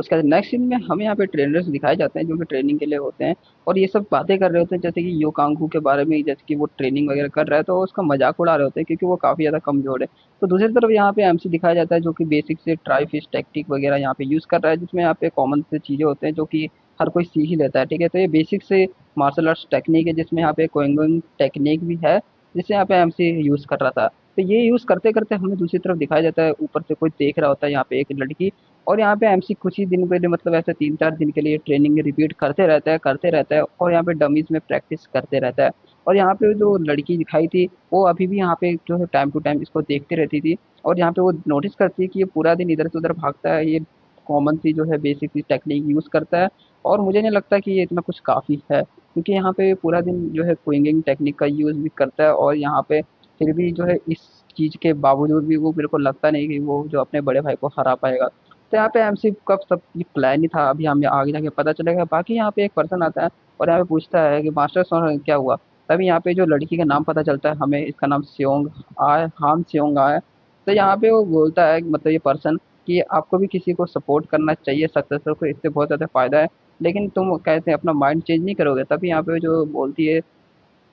उसके बाद next scene में हमें यहाँ पे ट्रेनर्स दिखाए जाते हैं जो कि ट्रेनिंग के लिए होते हैं और ये सब बातें कर रहे होते हैं जैसे कि यो कांगू के बारे में, जैसे कि वो ट्रेनिंग वगैरह कर रहा है तो उसका मजाक उड़ा रहे होते हैं क्योंकि वो काफ़ी ज़्यादा कमज़ोर है। तो दूसरी तरफ यहाँ पे एमसी दिखाया जाता है जो कि बेसिक से ट्राई फिश टेक्निक वगैरह यहाँ पे यूज़ कर रहा है, जिसमें यहाँ पे कॉमन से चीज़ें होते हैं जो कि हर कोई सीख ही लेता है, ठीक है। तो ये बेसिक से मार्शल आर्ट्स टेक्निक है जिसमें यहाँ पे कोइंगोइंग टेक्निक भी है, जिसे यहाँ पे एमसी यूज़ कर रहा था। तो ये यूज़ करते करते हमें दूसरी तरफ दिखाया जाता है, ऊपर से कोई देख रहा होता है यहाँ पे एक लड़की, और यहाँ पे एमसी कुछ ही दिन के लिए, मतलब ऐसे 3-4 दिन के लिए ट्रेनिंग रिपीट करते रहता है और यहाँ पे डमीज में प्रैक्टिस करते रहता है। और यहाँ पे जो लड़की दिखाई थी वो अभी भी यहाँ पे जो है टाइम टू टाइम इसको देखती रहती थी, और यहाँ पे वो नोटिस करती है कि ये पूरा दिन इधर से उधर भागता है, ये कॉमन सी जो है बेसिक सी टेक्निक यूज़ करता है, और मुझे नहीं लगता कि ये इतना कुछ काफ़ी है, क्योंकि यहाँ पे पूरा दिन जो है क्विंगिंग टेक्निक का यूज़ भी करता है, और यहाँ पे फिर भी जो है इस चीज़ के बावजूद भी वो मेरे को लगता नहीं कि वो जो अपने बड़े भाई को हरा पाएगा। तो यहाँ पे एमसी का सब ये प्लान ही था, अभी हमें आगे जाके पता चलेगा। बाकी यहाँ पे एक पर्सन आता है और यहाँ पे पूछता है कि मास्टर सोना क्या हुआ। तभी यहाँ पे जो लड़की का नाम पता चलता है हमें, इसका नाम स्योंग आय, हान स्योंग आय। तो यहाँ पे वो बोलता है मतलब ये पर्सन कि आपको भी किसी को सपोर्ट करना चाहिए सक्सेसर को, इससे बहुत ज़्यादा फायदा है, लेकिन तुम कहते हैं अपना माइंड चेंज नहीं करोगे। तभी यहाँ पे जो बोलती है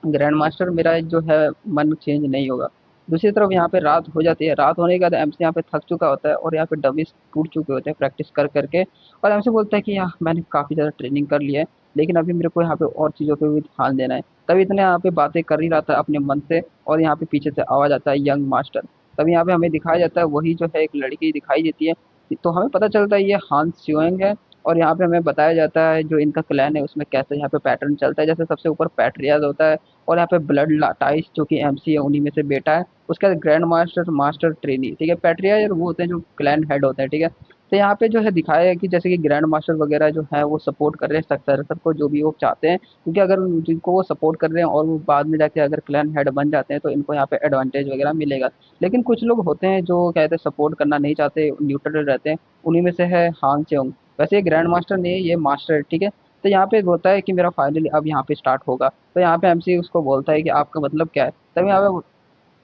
ग्रैंड मास्टर, मेरा जो है मन चेंज नहीं होगा। दूसरी तरफ यहाँ पे रात हो जाती है, रात होने के बाद एमसी यहाँ पे थक चुका होता है और यहाँ पे डमीज टूट चुके होते हैं प्रैक्टिस कर करके, और एमसी बोलता है कि यार मैंने काफ़ी ज़्यादा ट्रेनिंग कर लिया है, लेकिन अभी मेरे को यहाँ पे और चीज़ों पे भी ध्यान देना है। तभी इतने यहाँ पे बातें कर ही रहा था अपने मन से, और यहाँ पे पीछे से आवाज़ आता है यंग मास्टर। तभी यहाँ पे हमें दिखाया जाता है वही जो है एक लड़की दिखाई देती है, तो हमें पता चलता है ये हान स्योंग है। और यहाँ पे हमें बताया जाता है जो इनका क्लैन है उसमें कैसे यहाँ पे पैटर्न चलता है, जैसे सबसे ऊपर पैट्रियाज होता है, और यहाँ पे ब्लड टाइस जो कि एमसी है उन्हीं में से बेटा है, उसके बाद ग्रैंड मास्टर, मास्टर ट्रेनी, ठीक है। पैट्रियाज वो होते हैं जो क्लैन हेड होते हैं, ठीक है। तो यहाँ पे जो है दिखाया है कि जैसे कि ग्रैंड मास्टर वगैरह जो है वो सपोर्ट कर रहे हैं सक्सेसर को, जो भी वो चाहते हैं, क्योंकि अगर जिनको वो सपोर्ट कर रहे हैं और वो बाद में जाके अगर क्लैन हेड बन जाते हैं तो इनको यहाँ पे एडवांटेज वगैरह मिलेगा। लेकिन कुछ लोग होते हैं जो कहते हैं सपोर्ट करना नहीं चाहते, न्यूट्रल रहते हैं, उन्हीं में से है हान चेंग। वैसे ये ग्रैंड मास्टर नहीं है, ये मास्टर है, ठीक है। तो यहाँ पे होता है कि मेरा फाइनली अब यहाँ पे स्टार्ट होगा, तो यहाँ पे एमसी उसको बोलता है कि आपका मतलब क्या है। तभी यहाँ पे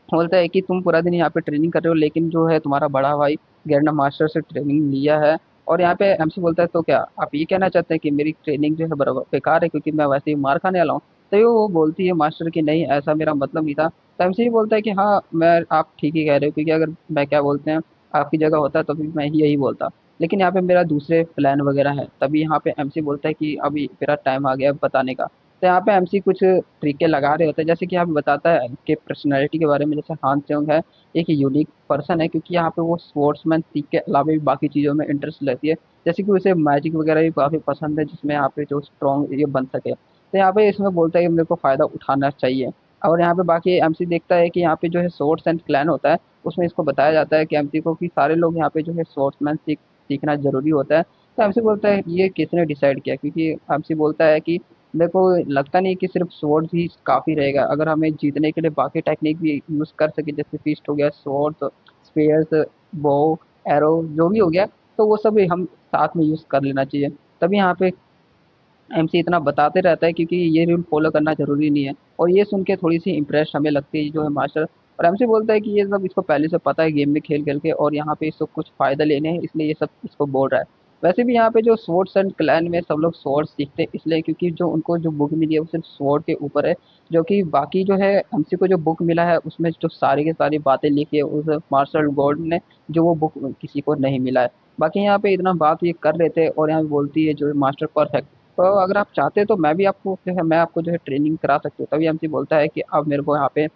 बोलता है कि तुम पूरा दिन यहाँ पे ट्रेनिंग कर रहे हो, लेकिन जो है तुम्हारा बड़ा भाई ग्रैंड मास्टर से ट्रेनिंग लिया है। और यहाँ पे एमसी बोलता है तो क्या आप ये कहना चाहते हैं कि मेरी ट्रेनिंग जो है बराबर बेकार है क्योंकि मैं वैसे ही मार खाने वाला हूँ। तो ये वो बोलती है मास्टर की नहीं, ऐसा मेरा मतलब नहीं था। तो एमसी बोलता है कि हाँ मैं, आप ठीक ही कह रहे हो, क्योंकि अगर मैं क्या बोलते हैं आपकी जगह होता तो फिर मैं ही यही बोलता, लेकिन यहाँ पे मेरा दूसरे प्लान वगैरह है। तभी यहाँ पे एमसी बोलता है कि अभी मेरा टाइम आ गया है बताने का। तो यहाँ पे एमसी कुछ तरीके लगा रहे होते हैं, जैसे कि यहाँ पे बताता है कि पर्सनैलिटी के बारे में, जैसे हान सेओंग है एक यूनिक पर्सन है, क्योंकि यहाँ पे वो स्पोर्ट्समैन सीख के अलावा भी बाकी चीज़ों में इंटरेस्ट लेती है, जैसे कि उसे मैजिक वगैरह भी काफ़ी पसंद है, जिसमें यहाँ पे जो स्ट्रॉन्ग ये बन सके। तो यहाँ पे इसमें बोलता है कि मेरे को फ़ायदा उठाना चाहिए। और यहाँ पे बाकी एमसी देखता है कि यहाँ पे जो है सोर्स एंड क्लैन होता है, उसमें इसको बताया जाता है कि एमसी को कि सारे लोग यहाँ पे जो है स्पोर्ट्समैन सीखना ज़रूरी होता है। तो एमसी बोलता है ये किसने डिसाइड किया, क्योंकि एमसी बोलता है कि मेरे को लगता नहीं कि सिर्फ स्वॉर्ड ही काफ़ी रहेगा, अगर हमें जीतने के लिए बाकी टेक्निक भी यूज़ कर सके, जैसे फिस्ट हो गया, स्वॉर्ड, स्पेयर्स, बो, एरो जो भी हो गया, तो वो सब हम साथ में यूज़ कर लेना चाहिए। तभी यहाँ पे एमसी इतना बताते रहता है क्योंकि ये रूल फॉलो करना ज़रूरी नहीं है, और ये सुन के थोड़ी सी इम्प्रेस हमें लगती है जो है मास्टर। और एमसी बोलता है कि ये सब इसको पहले से पता है गेम में खेल खेल के, और यहाँ पे इसको कुछ फ़ायदा लेने हैं इसलिए ये सब इसको बोल रहा है। वैसे भी यहाँ पे जो स्वॉर्ड्स एंड क्लैन में सब लोग स्वॉर्ड सीखते हैं इसलिए क्योंकि जो उनको जो बुक मिली है वो सिर्फ स्वॉर्ड के ऊपर है, जो कि बाकी जो है एमसी को जो बुक मिला है उसमें जो सारी की सारी बातें लिखी है उस मार्शल गॉड ने, जो वो बुक किसी को नहीं मिला है। बाकी यहाँ पे इतना बात ये कर रहे थे, और यहाँ पे बोलती है जो मास्टर परफेक्ट, तो अगर आप चाहते हैं तो मैं भी आपको जो है मैं आपको जो है ट्रेनिंग करा सकती हूँ। तभी एमसी बोलता है कि अब मेरे को यहाँ पे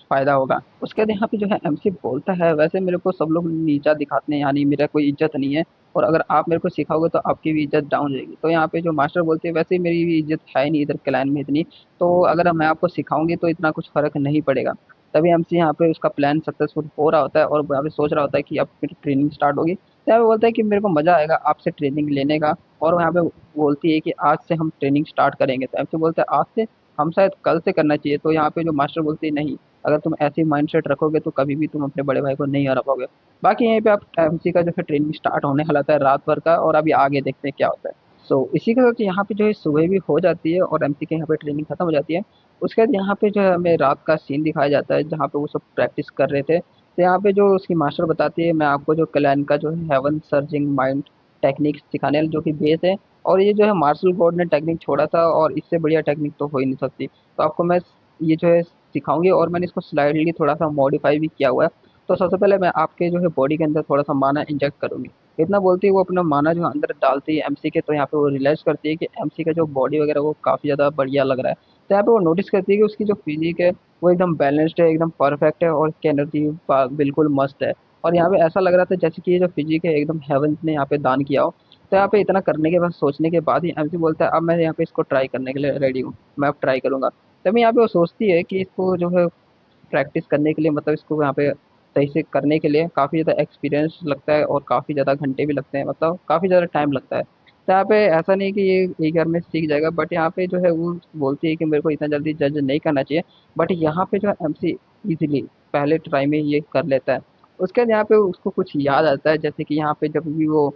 फ़ायदा होगा। उसके बाद यहाँ पे जो है एमसी बोलता है वैसे मेरे को सब लोग नीचा दिखाते हैं, यानी मेरा कोई इज़्ज़त नहीं है, और अगर आप मेरे को सिखाओगे तो आपकी भी इज़्ज़त डाउन जाएगी। तो यहाँ पे जो मास्टर बोलते हैं वैसे मेरी भी इज़्ज़त है नहीं इधर क्लैन में इतनी, तो अगर मैं आपको सिखाऊँगी तो इतना कुछ फ़र्क नहीं पड़ेगा। तभी एमसी यहाँ पे उसका प्लान सक्सेसफुल हो रहा होता है और यहाँ पे सोच रहा होता है कि अब मेरी ट्रेनिंग स्टार्ट होगी। तो यहाँ पे बोलता है कि मेरे को मज़ा आएगा आपसे ट्रेनिंग लेने का, और यहाँ पे बोलती है कि आज से हम ट्रेनिंग स्टार्ट करेंगे। तो एमसी बोलता है आज से, हम शायद कल से करना चाहिए। तो यहाँ पे जो मास्टर बोलती है नहीं, अगर तुम ऐसे माइंडसेट रखोगे तो कभी भी तुम अपने बड़े भाई को नहीं हरा पाओगे। बाकी यहीं पे आप एमसी का जो है ट्रेनिंग स्टार्ट होने वाला था रात भर का, और अभी आगे देखते हैं क्या होता है। सो इसी के साथ यहाँ पे जो है सुबह भी हो जाती है और एमसी के यहाँ पे ट्रेनिंग खत्म हो जाती है। उसके बाद यहाँ पे जो है हमें रात का सीन दिखाया जाता है जहाँ पे वो सब प्रैक्टिस कर रहे थे। तो यहाँ पे जो उसकी मास्टर बताती है मैं आपको जो क्लैन का जो है हेवन सर्जिंग माइंड टेक्निक्स सिखाने वाले जो कि बेस है। और ये जो है मार्शल गॉड ने टेक्निक छोड़ा था और इससे बढ़िया टेक्निक तो हो ही नहीं सकती। तो आपको मैं ये जो है सिखाऊंगी और मैंने इसको स्लाइडली थोड़ा सा मॉडिफाई भी किया हुआ है। तो सबसे पहले मैं आपके जो है बॉडी के अंदर थोड़ा सा माना इंजेक्ट करूंगी। इतना बोलती है वो अपना माना जो अंदर डालती है एमसी के, तो यहाँ पे वो रियलाइज करती है कि एमसी का जो बॉडी वगैरह वो काफ़ी ज़्यादा बढ़िया लग रहा है। तो यहाँ पे वो नोटिस करती है कि उसकी जो फिजिक है वो एकदम बैलेंस्ड है, एकदम परफेक्ट है और उसकी एनर्जी बिल्कुल मस्त है। और यहाँ पे ऐसा लग रहा था जैसे कि ये जो फिजिक है एकदम हेवन ने यहाँ पे दान किया हो। तो यहाँ पे इतना करने के बाद सोचने के बाद ही एमसी बोलता है अब मैं यहाँ पे इसको ट्राई करने के लिए रेडी हूँ, मैं अब ट्राई करूंगा। तभी यहाँ पे वो सोचती है कि इसको जो है प्रैक्टिस करने के लिए, मतलब इसको यहाँ पे सही से करने के लिए काफ़ी ज़्यादा एक्सपीरियंस लगता है और काफ़ी ज़्यादा घंटे भी लगते हैं, मतलब काफ़ी ज़्यादा टाइम लगता है। तो यहाँ पे ऐसा नहीं कि ये एक बार में सीख जाएगा, बट यहाँ पे जो है वो बोलती है कि मेरे को इतना जल्दी जज नहीं करना चाहिए। बट यहाँ पे जो है एमसी इजीली पहले ट्राई में ये कर लेता है। उसके बाद यहाँ पे उसको कुछ याद आता है, जैसे कि यहाँ पे जब भी वो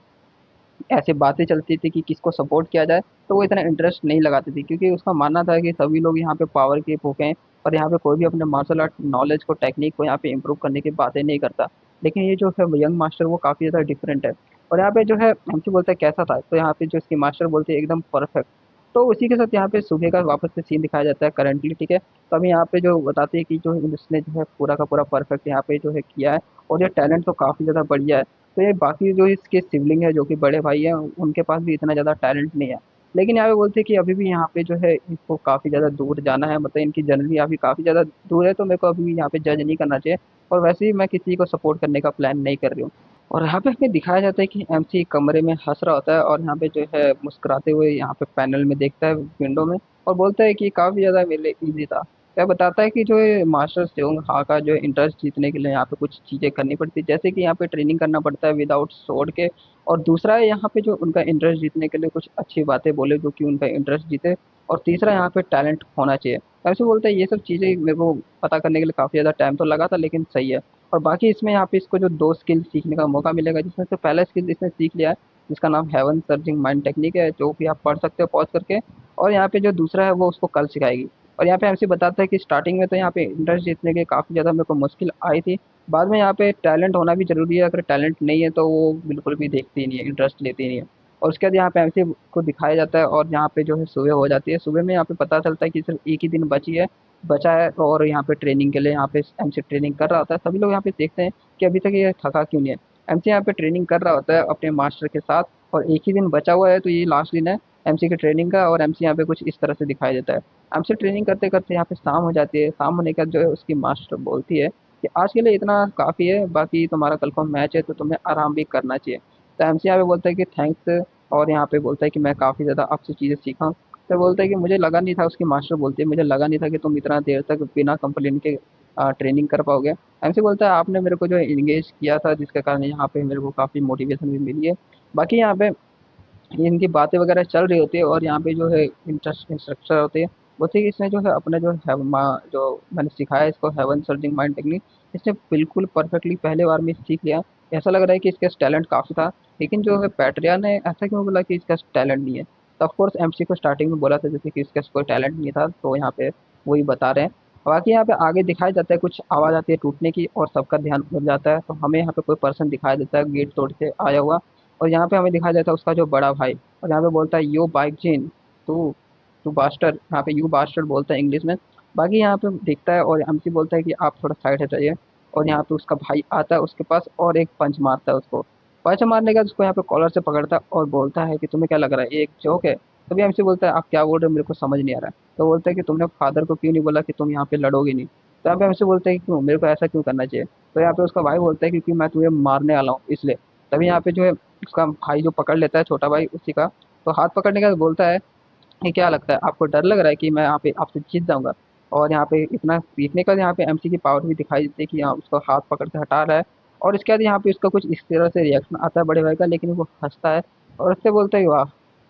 ऐसे बातें चलती थी कि किसको सपोर्ट किया जाए, तो वो इतना इंटरेस्ट नहीं लगाती थी क्योंकि उसका मानना था कि सभी लोग यहाँ पे पावर के भूखे हैं और यहाँ पे कोई भी अपने मार्शल आर्ट नॉलेज को, टेक्निक को यहाँ पे इम्प्रूव करने की बातें नहीं करता। लेकिन ये जो है यंग मास्टर वो काफ़ी ज़्यादा डिफरेंट है। और यहाँ पे जो है हमसे बोलता है कैसा था, तो यहाँ पे जो इसकी मास्टर बोलते हैं एकदम परफेक्ट। तो उसी के साथ यहाँ पे सुबह का वापस से सीन दिखाया जाता है करंटली, ठीक है। तो अभी यहाँ पे जो बताते हैं कि जो इसने जो है पूरा का पूरा परफेक्ट यहाँ पे जो है किया है और ये टैलेंट तो काफ़ी ज़्यादा बढ़िया है। तो ये बाकी जो इसके सिबलिंग है जो कि बड़े भाई हैं उनके पास भी इतना ज़्यादा टैलेंट नहीं है। लेकिन यहाँ पे बोलते हैं कि अभी भी यहाँ पे जो है इसको काफ़ी ज़्यादा दूर जाना है, मतलब इनकी जर्नी अभी काफ़ी ज़्यादा दूर है, तो मेरे को अभी यहाँ पे जज नहीं करना चाहिए। और वैसे ही मैं किसी को सपोर्ट करने का प्लान नहीं कर रही हूँ। और यहाँ पे हमें दिखाया जाता है कि एमसी कमरे में हंस रहा होता है और यहाँ पे जो है मुस्कुराते हुए यहाँ पे पैनल में देखता है विंडो में और बोलता है कि काफ़ी ज़्यादा मेरे लिए ईजी था। यह बताता है कि जो ये मास्टर सेओंग हा का जो इंटरेस्ट जीतने के लिए यहाँ पे कुछ चीज़ें करनी पड़ती है, जैसे कि यहाँ पे ट्रेनिंग करना पड़ता है विदाउट स्वॉर्ड के। और दूसरा है यहाँ पे जो उनका इंटरेस्ट जीतने के लिए कुछ अच्छी बातें बोले जो कि उनका इंटरेस्ट जीते। और तीसरा यहाँ पे टैलेंट होना चाहिए। ऐसे बोलते हैं ये सब चीज़ें मेरे को पता करने के लिए काफ़ी ज़्यादा टाइम तो लगा था, लेकिन सही है। और बाकी इसमें यहाँ पे इसको जो 2 स्किल सीखने का मौका मिलेगा, जिसमें से पहला स्किल इसने सीख लिया है, जिसका नाम हेवन सर्जिंग माइंड टेक्निक है, जो कि आप पढ़ सकते हो पॉज़ करके। और यहाँ पे जो दूसरा है वो उसको कल सिखाएगी। और यहाँ पे एमसी बताता है कि स्टार्टिंग में तो यहाँ पे इंटरेस्ट जीतने के काफ़ी ज़्यादा मेरे को मुश्किल आई थी। बाद में यहाँ पे टैलेंट होना भी ज़रूरी है, अगर टैलेंट नहीं है तो वो बिल्कुल भी देखती ही नहीं है, इंटरेस्ट लेती ही नहीं है। और उसके बाद यहाँ पे एमसी को दिखाया जाता है और यहाँ पे जो है सुबह हो जाती है। सुबह में यहाँ पे पता चलता है कि सिर्फ एक ही दिन बचा है और यहाँ पे ट्रेनिंग के लिए यहाँ पे एमसी ट्रेनिंग कर रहा होता है। सभी लोग यहाँ पे देखते हैं कि अभी तक ये थका क्यों नहीं है। एमसी यहाँ पे ट्रेनिंग कर रहा होता है अपने मास्टर के साथ और एक ही दिन बचा हुआ है, तो ये लास्ट दिन है एमसी की ट्रेनिंग का। और एमसी यहाँ पे कुछ इस तरह से दिखाई देता है। एमसी ट्रेनिंग करते करते यहाँ पे शाम हो जाती है। शाम होने के बाद जो है उसकी मास्टर बोलती है कि आज के लिए इतना काफ़ी है, बाकी तुम्हारा कल को मैच है तो तुम्हें आराम भी करना चाहिए। तो एमसी यहाँ पे बोलता है कि थैंक्स। और यहाँ पे बोलता है कि मैं काफ़ी ज़्यादा आपसे चीज़ें सीखा। तो बोलता है कि मुझे लगा नहीं था, उसकी मास्टर बोलती है मुझे लगा नहीं था कि तुम इतना देर तक बिना कंप्लेन के ट्रेनिंग कर पाओगे। एमसी बोलता है आपने मेरे को जो एंगेज किया था जिसके कारण यहाँ पे मेरे को काफ़ी मोटिवेशन भी मिली है। बाकी यहाँ पे इनकी बातें वगैरह चल रही होती है और यहाँ पे जो है इंस्ट्रक्टर होते हैं, बोलते हैं कि इसने जो है अपने जो है जो मैंने सिखाया है इसको हेवन सर्जिंग माइंड टेक्निक, इसने बिल्कुल परफेक्टली पहले बार में सीख लिया। ऐसा लग रहा है कि इसके टैलेंट काफ़ी था। लेकिन जो है पैट्रिया ने ऐसा क्यों बोला कि इसका टैलेंट नहीं है। तो ऑफकोर्स एमसी को स्टार्टिंग में बोला था जैसे कि इसका कोई टैलेंट नहीं था, तो यहाँ पे वही बता रहे हैं। बाकी यहाँ पे आगे दिखाया जाता है कुछ आवाज़ आती है टूटने की और सबका ध्यान उड़ जाता है, तो हमें यहाँ पे कोई पर्सन दिखाई देता है गेट तोड़ के आया हुआ। और यहाँ पे हमें दिखाया जाता है उसका जो बड़ा भाई। और यहाँ पे बोलता है यो बाइक जीन, तू तू बास्टर, यहाँ पे यू बास्टर बोलता है इंग्लिश में। बाकी यहाँ पे दिखता है और एमसी बोलता है कि आप थोड़ा साइड हट जाइए। और यहाँ पे उसका भाई आता है उसके पास और एक पंच मारता है उसको। पंच मारने के बाद उसको यहाँ पे कॉलर से पकड़ता है और बोलता है कि तुम्हें क्या लग रहा है ये एक जोक है। तभी एमसी बोलता है आप क्या बोल रहे हो मेरे को समझ नहीं आ रहा है। तो बोलता है कि तुमने फादर को क्यों नहीं बोला कि तुम यहाँ पे लड़ोगे नहीं। तो यहाँ पे एमसी बोलता है कि क्यों मेरे को ऐसा क्यों करना चाहिए। तो यहाँ पे उसका भाई बोलता है क्योंकि मैं तुम्हें मारने वाला हूँ इसलिए। तभी यहाँ पे जो है उसका भाई जो पकड़ लेता है छोटा भाई उसी का। तो हाथ पकड़ने के बाद बोलता है कि क्या लगता है आपको डर लग रहा है कि मैं यहाँ पे आपसे जीत जाऊंगा। और यहाँ पे इतना सीखने का यहाँ पे एमसी की पावर भी दिखाई देती है कि यहाँ उसको हाथ पकड़ के हटा रहा है। और इसके बाद यहाँ पे उसका कुछ इस तरह से रिएक्शन आता है बड़े भाई का, लेकिन वो हंसता है और उससे बोलता है वाह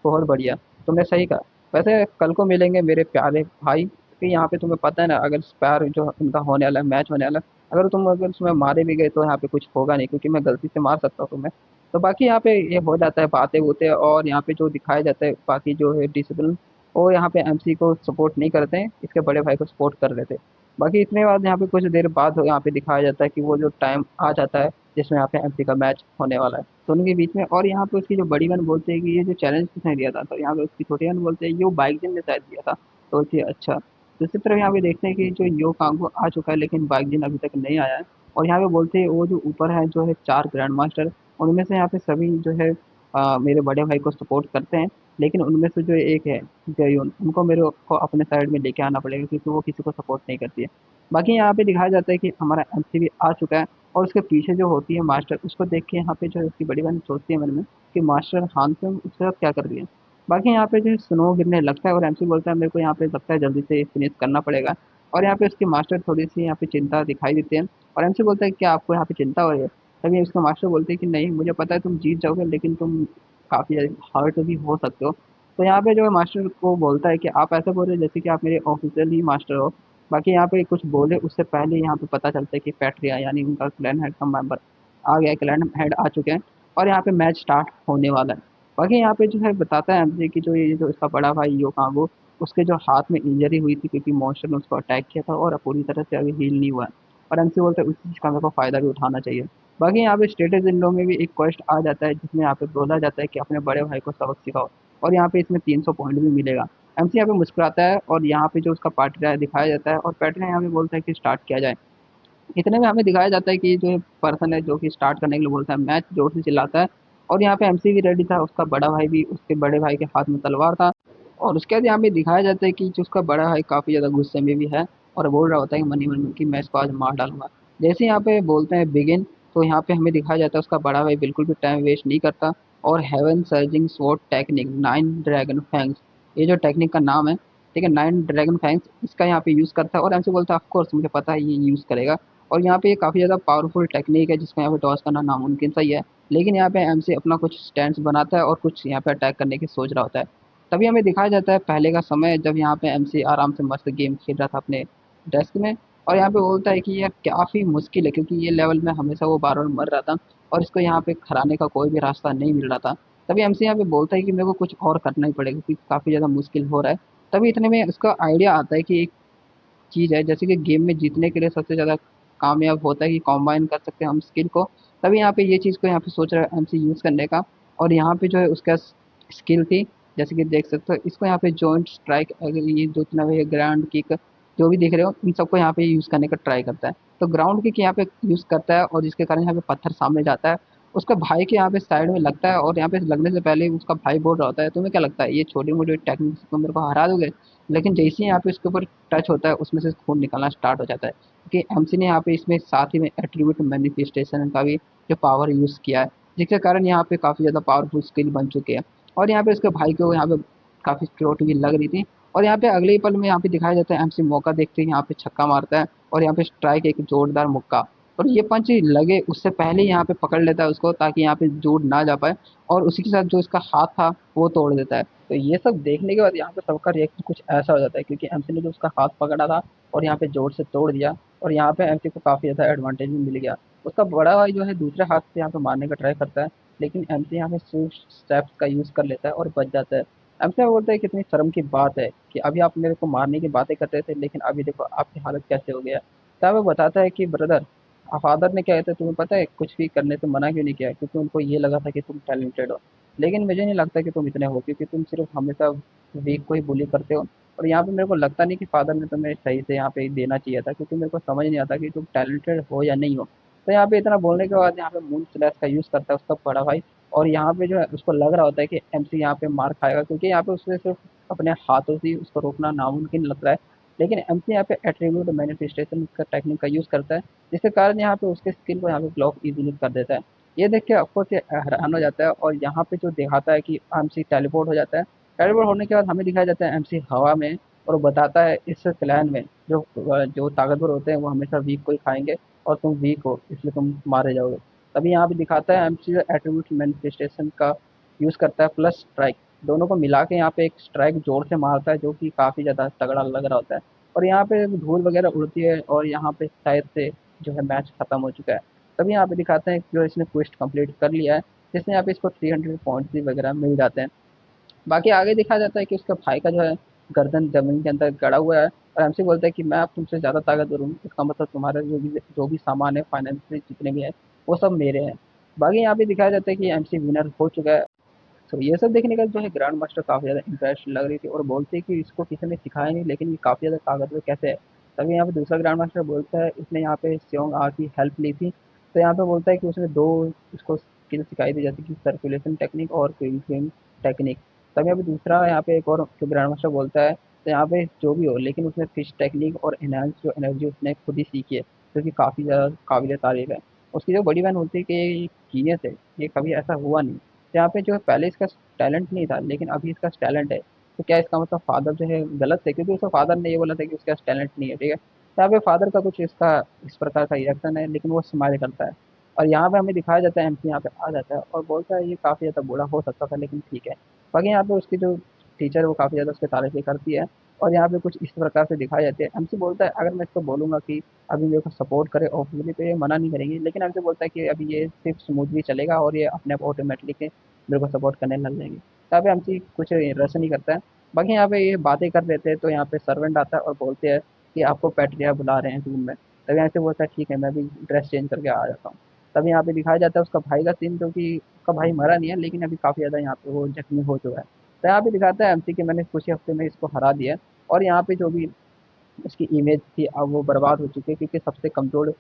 बहुत बढ़िया, तुमने सही कहा। वैसे कल को मिलेंगे मेरे प्यारे भाई, कि यहाँ पे तुम्हें पता है ना अगर स्पैर जो उनका होने वाला है मैच होने वाला है, अगर उसमें मारे भी गए तो यहाँ पे कुछ होगा नहीं क्योंकि मैं गलती से मार सकता हूँ तुम्हें। तो बाकी यहाँ पे ये हो जाता है बातें होते हैं और यहाँ पे जो दिखाया जाता है बाकी जो है डिसिप्लिन, वो यहाँ पे एमसी को सपोर्ट नहीं करते हैं, इसके बड़े भाई को सपोर्ट कर रहे थे। बाकी इतने बाद यहाँ पे कुछ देर बाद यहाँ पे दिखाया जाता है कि वो जो टाइम आ जाता है जिसमें यहाँ पे एमसी का मैच होने वाला है दोनों के बीच में। और यहाँ पे उसकी जो बड़ी बहन बोलते हैं कि ये जो चैलेंज किसने दिया था, तो यहाँ पे उसकी छोटी बहन बोलते हैं यो बाइक जिन ने शायद दिया था। तो बोलती है अच्छा। दूसरी तरफ यहाँ पे देखते हैं कि जो यो कांगो आ चुका है लेकिन बाइक जिन अभी तक नहीं आया है। और यहाँ पे बोलते हैं वो जो ऊपर है जो है 4 ग्रैंड मास्टर, उनमें से यहाँ पे सभी जो है मेरे बड़े भाई को सपोर्ट करते हैं। लेकिन उनमें से जो एक है जयून, उनको मेरे को अपने साइड में लेके आना पड़ेगा क्योंकि वो किसी को सपोर्ट नहीं करती है। बाकी यहाँ पे दिखाया जाता है कि हमारा एमसीबी आ चुका है और उसके पीछे जो होती है मास्टर, उसको देख के यहाँ पे जो है उसकी बड़ी बहन सोचती है मन में कि मास्टर हानसम उसके साथ क्या कर रही है। बाकी यहाँ पे जो है स्नो गिरने लगता है और एमसी बोलता है मेरे को यहाँ पे लगता है जल्दी से फिनिश करना पड़ेगा। और यहाँ पे उसकी मास्टर थोड़ी सी यहाँ पे चिंता दिखाई देती है और एमसी बोलता है क्या आपको यहाँ पे चिंता हो रही है। तभी उसका मास्टर बोलते हैं कि नहीं मुझे पता है तुम जीत जाओगे लेकिन तुम काफ़ी हर्ट भी हो सकते हो। तो यहाँ पे जो है मास्टर को बोलता है कि आप ऐसे बोल रहे हो जैसे कि आप मेरे ऑफिशियल ही मास्टर हो। बाकी यहाँ पे कुछ बोले उससे पहले यहाँ पे पता चलता है कि पैट्रिया यानी उनका क्लैन हेड का मेंबर आ गया है, क्लैन हेड आ चुके हैं और यहाँ पे मैच स्टार्ट होने वाला है। बाकी यहाँ पे जो है बताता है एमजे कि जो ये जो इसका बड़ा भाई योकांगो, उसके जो हाथ में इंजरी हुई थी क्योंकि मॉन्स्टर ने उसको अटैक किया था और पूरी तरह से अभी हील नहीं हुआ है। और एमसी बोलता है उस चीज़ का मेरे को फ़ायदा भी उठाना चाहिए। बाकी यहाँ पे स्टेटस विंडो में भी एक क्वेस्ट आ जाता है जिसमें यहाँ पे बोला जाता है कि अपने बड़े भाई को सबक सिखाओ और यहाँ पे इसमें 300 पॉइंट भी मिलेगा। एमसी यहाँ पे मुस्कुराता है और यहाँ पे जो उसका पार्टनर है दिखाया जाता है और पार्टनर यहाँ पे बोलता है कि स्टार्ट किया जाए। इतने में हमें दिखाया जाता है कि जो पर्सन है जो कि स्टार्ट करने के लिए बोलता है मैच जोर से चिल्लाता है। और यहाँ पे एमसी भी रेडी था, उसका बड़ा भाई भी, उसके बड़े भाई के हाथ में तलवार था। और उसके बाद यहाँ पे दिखाया जाता है कि जो उसका बड़ा भाई काफ़ी ज़्यादा गुस्से में भी है और बोल रहा होता है कि मनी मन कि मैं इसको आज मार डालूंगा। जैसे यहाँ पे बोलते हैं बिगिन, तो यहाँ पे हमें दिखाया जाता है उसका बड़ा भाई बिल्कुल भी टाइम वेस्ट नहीं करता और heaven surging sword technique 9 dragon fangs, ये जो टेक्निक का नाम है ठीक है 9 ड्रैगन फैंग्स, इसका यहाँ पे यूज़ करता है। और एमसी बोलता है ऑफ कोर्स मुझे पता है ये यूज़ करेगा। और यहाँ पे ये काफ़ी ज़्यादा पावरफुल टेक्निक है जिसको यहाँ पे टॉस करना नामुमकिन सा ही है। लेकिन यहाँ पे एमसी अपना कुछ स्टैंड्स बनाता है और कुछ यहाँ पे अटैक करने की सोच रहा होता है। तभी हमें दिखाया जाता है पहले का समय जब यहाँ पे एमसी आराम से मस्त गेम खेल रहा था अपने डेस्क में। और यहाँ पे बोलता है कि ये काफ़ी मुश्किल है क्योंकि ये लेवल में हमेशा वो बार बार मर रहा था और इसको यहाँ पे हराने का कोई भी रास्ता नहीं मिल रहा था। तभी एमसी यहाँ पे बोलता है कि मेरे को कुछ और करना ही पड़ेगा क्योंकि काफ़ी ज़्यादा मुश्किल हो रहा है। तभी इतने में उसका आइडिया आता है कि एक चीज़ है जैसे कि गेम में जीतने के लिए सबसे ज़्यादा कामयाब होता है कि कॉम्बाइन कर सकते हैं हम स्किल को। तभी यहाँ पे ये चीज़ को यहाँ पे सोच रहा है एमसी यूज़ करने का। और यहाँ पे जो है उसका स्किल थी, जैसे कि देख सकते हो इसको यहाँ पे जॉइंट स्ट्राइक, अगर ये जितना भी ग्राउंड किक जो भी दिख रहे हो इन सबको यहाँ पे यूज़ करने का ट्राई करता है। तो ग्राउंड किक यहाँ पे यूज़ करता है और जिसके कारण यहाँ पे पत्थर सामने जाता है, उसका भाई के यहाँ पे साइड में लगता है और यहाँ पे लगने से पहले ही उसका भाई बोल रहा होता है तुम्हें क्या लगता है ये छोटी मोटी टेक्निक से तुम मेरे को हरा दोगे। लेकिन जैसे ही यहाँ पे इसके ऊपर टच होता है उसमें से खून निकलना स्टार्ट हो जाता है क्योंकि एमसी ने यहाँ पे इसमें साथ ही में एट्रीब्यूट मैनिफेस्टेशन का भी जो पावर यूज़ किया है, जिसके कारण यहाँ पे काफ़ी ज़्यादा पावरफुल स्किल बन चुके हैं। और यहाँ पे उसके भाई को यहाँ पे काफ़ी चोट भी लग रही थी। और यहाँ पे अगले ही पल में यहाँ पे दिखाया जाता है एमसी मौका देखते ही यहाँ पे छक्का मारता है और यहाँ पे स्ट्राइक एक जोरदार मुक्का। और ये पंच लगे उससे पहले ही यहाँ पे पकड़ लेता है उसको ताकि यहाँ पे जोड़ ना जा पाए और उसी के साथ जो इसका हाथ था वो तोड़ देता है। तो ये सब देखने के बाद यहाँ पे सबका रिएक्शन कुछ ऐसा हो जाता है क्योंकि एमसी ने जो उसका हाथ पकड़ा था और यहाँ पे जोर से तोड़ दिया और यहाँ पे एमसी को काफ़ी ज़्यादा एडवांटेज भी मिल गया। उसका बड़ा भाई जो है दूसरे हाथ से यहाँ पे मारने का ट्राई करता है लेकिन एमसी यहाँ पे स्विफ्ट स्टेप्स का यूज़ कर लेता है और बच जाता है। एमसी बोलता है कितनी शर्म की बात है कि अभी आप मेरे को मारने की बातें करते थे लेकिन अभी देखो आपकी हालत कैसे हो गया। तब वो बताता है कि ब्रदर फादर ने क्या कहते तुम्हें पता है कुछ भी करने से मना क्यों नहीं किया, क्योंकि उनको ये लगा था कि तुम टैलेंटेड हो। लेकिन मुझे नहीं लगता कि तुम इतने हो क्योंकि तुम सिर्फ हमेशा वीक को ही बुली करते हो। और यहाँ पे मेरे को लगता नहीं कि फादर ने तुम्हें सही से यहाँ पे देना चाहिए था क्योंकि मेरे को समझ नहीं आता कि तुम टैलेंटेड हो या नहीं हो। तो यहाँ पे इतना बोलने के बाद यहाँ पे मून स्लैश का यूज़ करता है उसका बड़ा भाई। और यहाँ पे जो है उसको लग रहा होता है कि एमसी यहाँ पे मार खाएगा क्योंकि यहाँ पे उसने सिर्फ अपने हाथों से ही उसको रोकना नामुमकिन लग रहा है। लेकिन एमसी यहाँ पे एट्रीब्यूट मैनिफेस्टेशन का टेक्निक का यूज़ करता है जिसके कारण यहाँ पे उसके स्किल को यहाँ पे ब्लॉक इजीली कर देता है। ये देख के ऑफकोर्स ये हैरान हो जाता है और यहाँ पे जो दिखाता है कि एमसी टेलीपोर्ट हो जाता है। टेलीपोर्ट होने के बाद हमें दिखाया जाता है एमसी हवा में और वो बताता है इस क्लैन में जो जो ताकतवर होते हैं वो हमेशा वीक को ही खाएंगे और तुम वीक हो इसलिए तुम मारे जाओगे। तभी यहाँ पे दिखाता है एमसी एट्रीब्यूट मैनिफेस्टेशन का यूज़ करता है प्लस स्ट्राइक, दोनों को मिला के यहाँ पे एक स्ट्राइक जोर से मारता है जो कि काफ़ी ज़्यादा तगड़ा लग रहा होता है। और यहाँ पे धूल वगैरह उड़ती है और यहाँ पे शायद से जो है मैच खत्म हो चुका है। तभी यहाँ पे दिखाते हैं कि जो इसने क्वेस्ट कंप्लीट कर लिया है जिससे यहाँ पे इसको 300 पॉइंट्स भी वगैरह मिल जाते हैं। बाकी आगे दिखाया जाता है कि उसका भाई का जो है गर्दन जमीन के अंदर गड़ा हुआ है और एमसी बोलता है कि मैं अब तुमसे ज़्यादा ताकतवर हूँ, इसका मतलब तुम्हारा जो भी सामान है फाइनेंशियल जितने भी है वो सब मेरे हैं। बाकी यहाँ पे दिखाया जाता है कि एमसी विनर हो चुका है। तो ये सब देखने का जो है ग्रैंड मास्टर काफ़ी ज़्यादा इंटरेस्ट लग रही थी और बोलते हैं कि इसको किसी ने सिखाया नहीं, लेकिन ये काफ़ी ज़्यादा ताकतवर कैसे है। तभी यहाँ पे दूसरा ग्रैंड मास्टर बोलता है इसने यहाँ पे स्योंग आ की हेल्प ली थी। तो यहाँ पे बोलता है कि उसने दो इसको स्किल सिखाई थी, जैसे कि सर्कुलेशन टेक्निक और क्वीन क्वीन टेक्निक। तभी यहाँ पे दूसरा यहाँ पे एक और जो ग्रैंड मास्टर बोलता है, तो यहाँ पे जो भी हो लेकिन उसने फिश टेक्निक और एनहांस जो एनर्जी उसने खुद ही सीखी है, जो कि काफ़ी ज़्यादा काबिल तारीफ है। उसकी जो बड़ी बहन बोलती है कि ये जीनियस है, ये कभी ऐसा हुआ नहीं। तो यहाँ पे जो है पहले इसका टैलेंट नहीं था, लेकिन अभी इसका टैलेंट है। तो क्या इसका मतलब फादर जो है गलत है? क्योंकि उसका फादर ने ये बोला था कि उसके पास टैलेंट नहीं है, ठीक है। तो यहाँ पे फादर का कुछ इसका इस प्रकार का रिएक्शन है, लेकिन वो स्माइल करता है। और यहाँ पे हमें दिखाया जाता है एमसी यहाँ पे आ जाता है और बोलता है ये काफ़ी ज़्यादा बुरा हो सकता था, लेकिन ठीक है। बाकी यहाँ पे उसकी जो टीचर है वो काफ़ी ज़्यादा उसकी तारीफ़ें करती है। और यहाँ पे कुछ इस प्रकार से दिखाई जाती है। एमसी बोलता है अगर मैं इसको बोलूँगा कि अभी मेरे को सपोर्ट करे ऑफिशियली, तो ये मना नहीं करेंगे, लेकिन एमसी बोलता है कि अभी ये सिर्फ स्मूथली चलेगा और ये अपने आप ऑटोमेटिकली मेरे को सपोर्ट करने लग जाएंगे। तो यहाँ पे एमसी कुछ रस नहीं करता है। बाकी यहाँ पे ये बातें कर रहे थे, तो यहाँ पे सर्वेंट आता है और बोलते हैं कि आपको पैट्रिया बुला रहे हैं रूम में। तभी यहाँ से बोलता है ठीक है, मैं भी ड्रेस चेंज करके आ जाता हूँ। तभी यहाँ पे दिखाया जाता है उसका भाई का सीन, जो कि उसका भाई मरा नहीं है, लेकिन अभी काफ़ी ज़्यादा यहाँ पे वो जख्मी हो चुका है। तो यहाँ पे दिखाता है एमसी कि मैंने कुछ ही हफ्ते में इसको हरा दिया है। और यहाँ पे जो भी उसकी इमेज थी अब वो बर्बाद हो चुकी है, क्योंकि सबसे कमज़ोर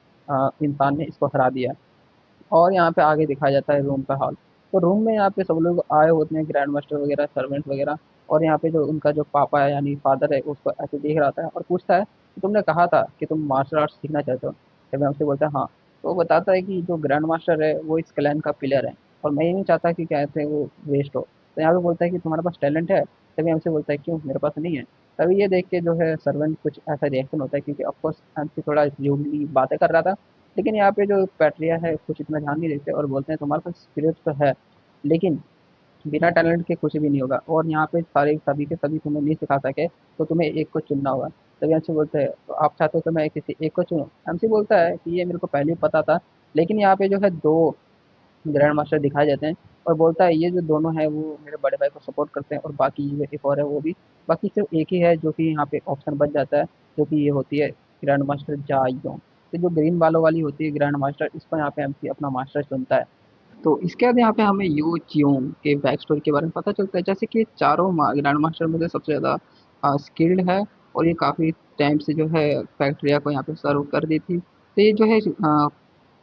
इंसान ने इसको हरा दिया है। और यहाँ पे आगे दिखाया जाता है रूम का हॉल। तो रूम में यहाँ पे सब लोग आए होते हैं, ग्रैंड मास्टर वगैरह, सर्वेंट वगैरह। और यहाँ पे जो उनका जो पापा है यानी फादर है, उसको ऐसे देख रहा था और पूछता है कि तुमने कहा था कि तुम मार्शल आर्ट्स सीखना चाहते हो। तब मैं उससे बोलता है हाँ। तो वो बताता है कि जो ग्रैंड मास्टर है वो इस क्लैन का पिलर है, और मैं ये नहीं चाहता कि क्या कहते हैं वो वेस्ट हो। तो यहाँ पे बोलता है कि तुम्हारे पास टैलेंट है। तभी हमसे बोलता है क्यों, मेरे पास नहीं है। तभी ये देख के जो है सर्वेंट कुछ ऐसा रिएक्शन होता है, क्योंकि ऑफकोर्स हमसे थोड़ा ह्यूमली बातें कर रहा था। लेकिन यहाँ पे जो पैट्रिया है कुछ इतना ध्यान नहीं देते और बोलते हैं तुम्हारे पास स्पिरिट तो है, लेकिन बिना टैलेंट के कुछ भी नहीं होगा, और यहाँ पे सारे सभी के सभी तुम्हें नहीं सिखा सके, तो तुम्हें एक को चुनना होगा। तभी एमसी बोलते हैं तो आप चाहते हो तो मैं किसी एक को चुनूं। एमसी बोलता है कि ये मेरे को पहले ही पता था, लेकिन यहाँ पे जो है दो ग्रैंड मास्टर दिखाए जाते हैं। और बोलता है ये जो दोनों हैं वो मेरे बड़े भाई को सपोर्ट करते हैं, और बाकी जो एक और है वो भी। बाकी सिर्फ एक ही है जो कि यहाँ पे ऑप्शन बच जाता है, जो कि ये होती है ग्रैंड मास्टर जाइयोंग। तो जो ग्रीन बालों वाली होती है ग्रैंड मास्टर, इसको यहाँ पे एमसी अपना मास्टर चुनता है। तो इसके बाद यहाँ पे हमें यो चियोंग के बैक स्टोरी के बारे में पता चलता है, जैसे कि चारों ग्रैंड मास्टर में से सबसे ज़्यादा स्किल्ड है, और ये काफ़ी टाइम से जो है फैक्ट्रिया को यहाँ पे सर्व कर दी थी। तो ये जो है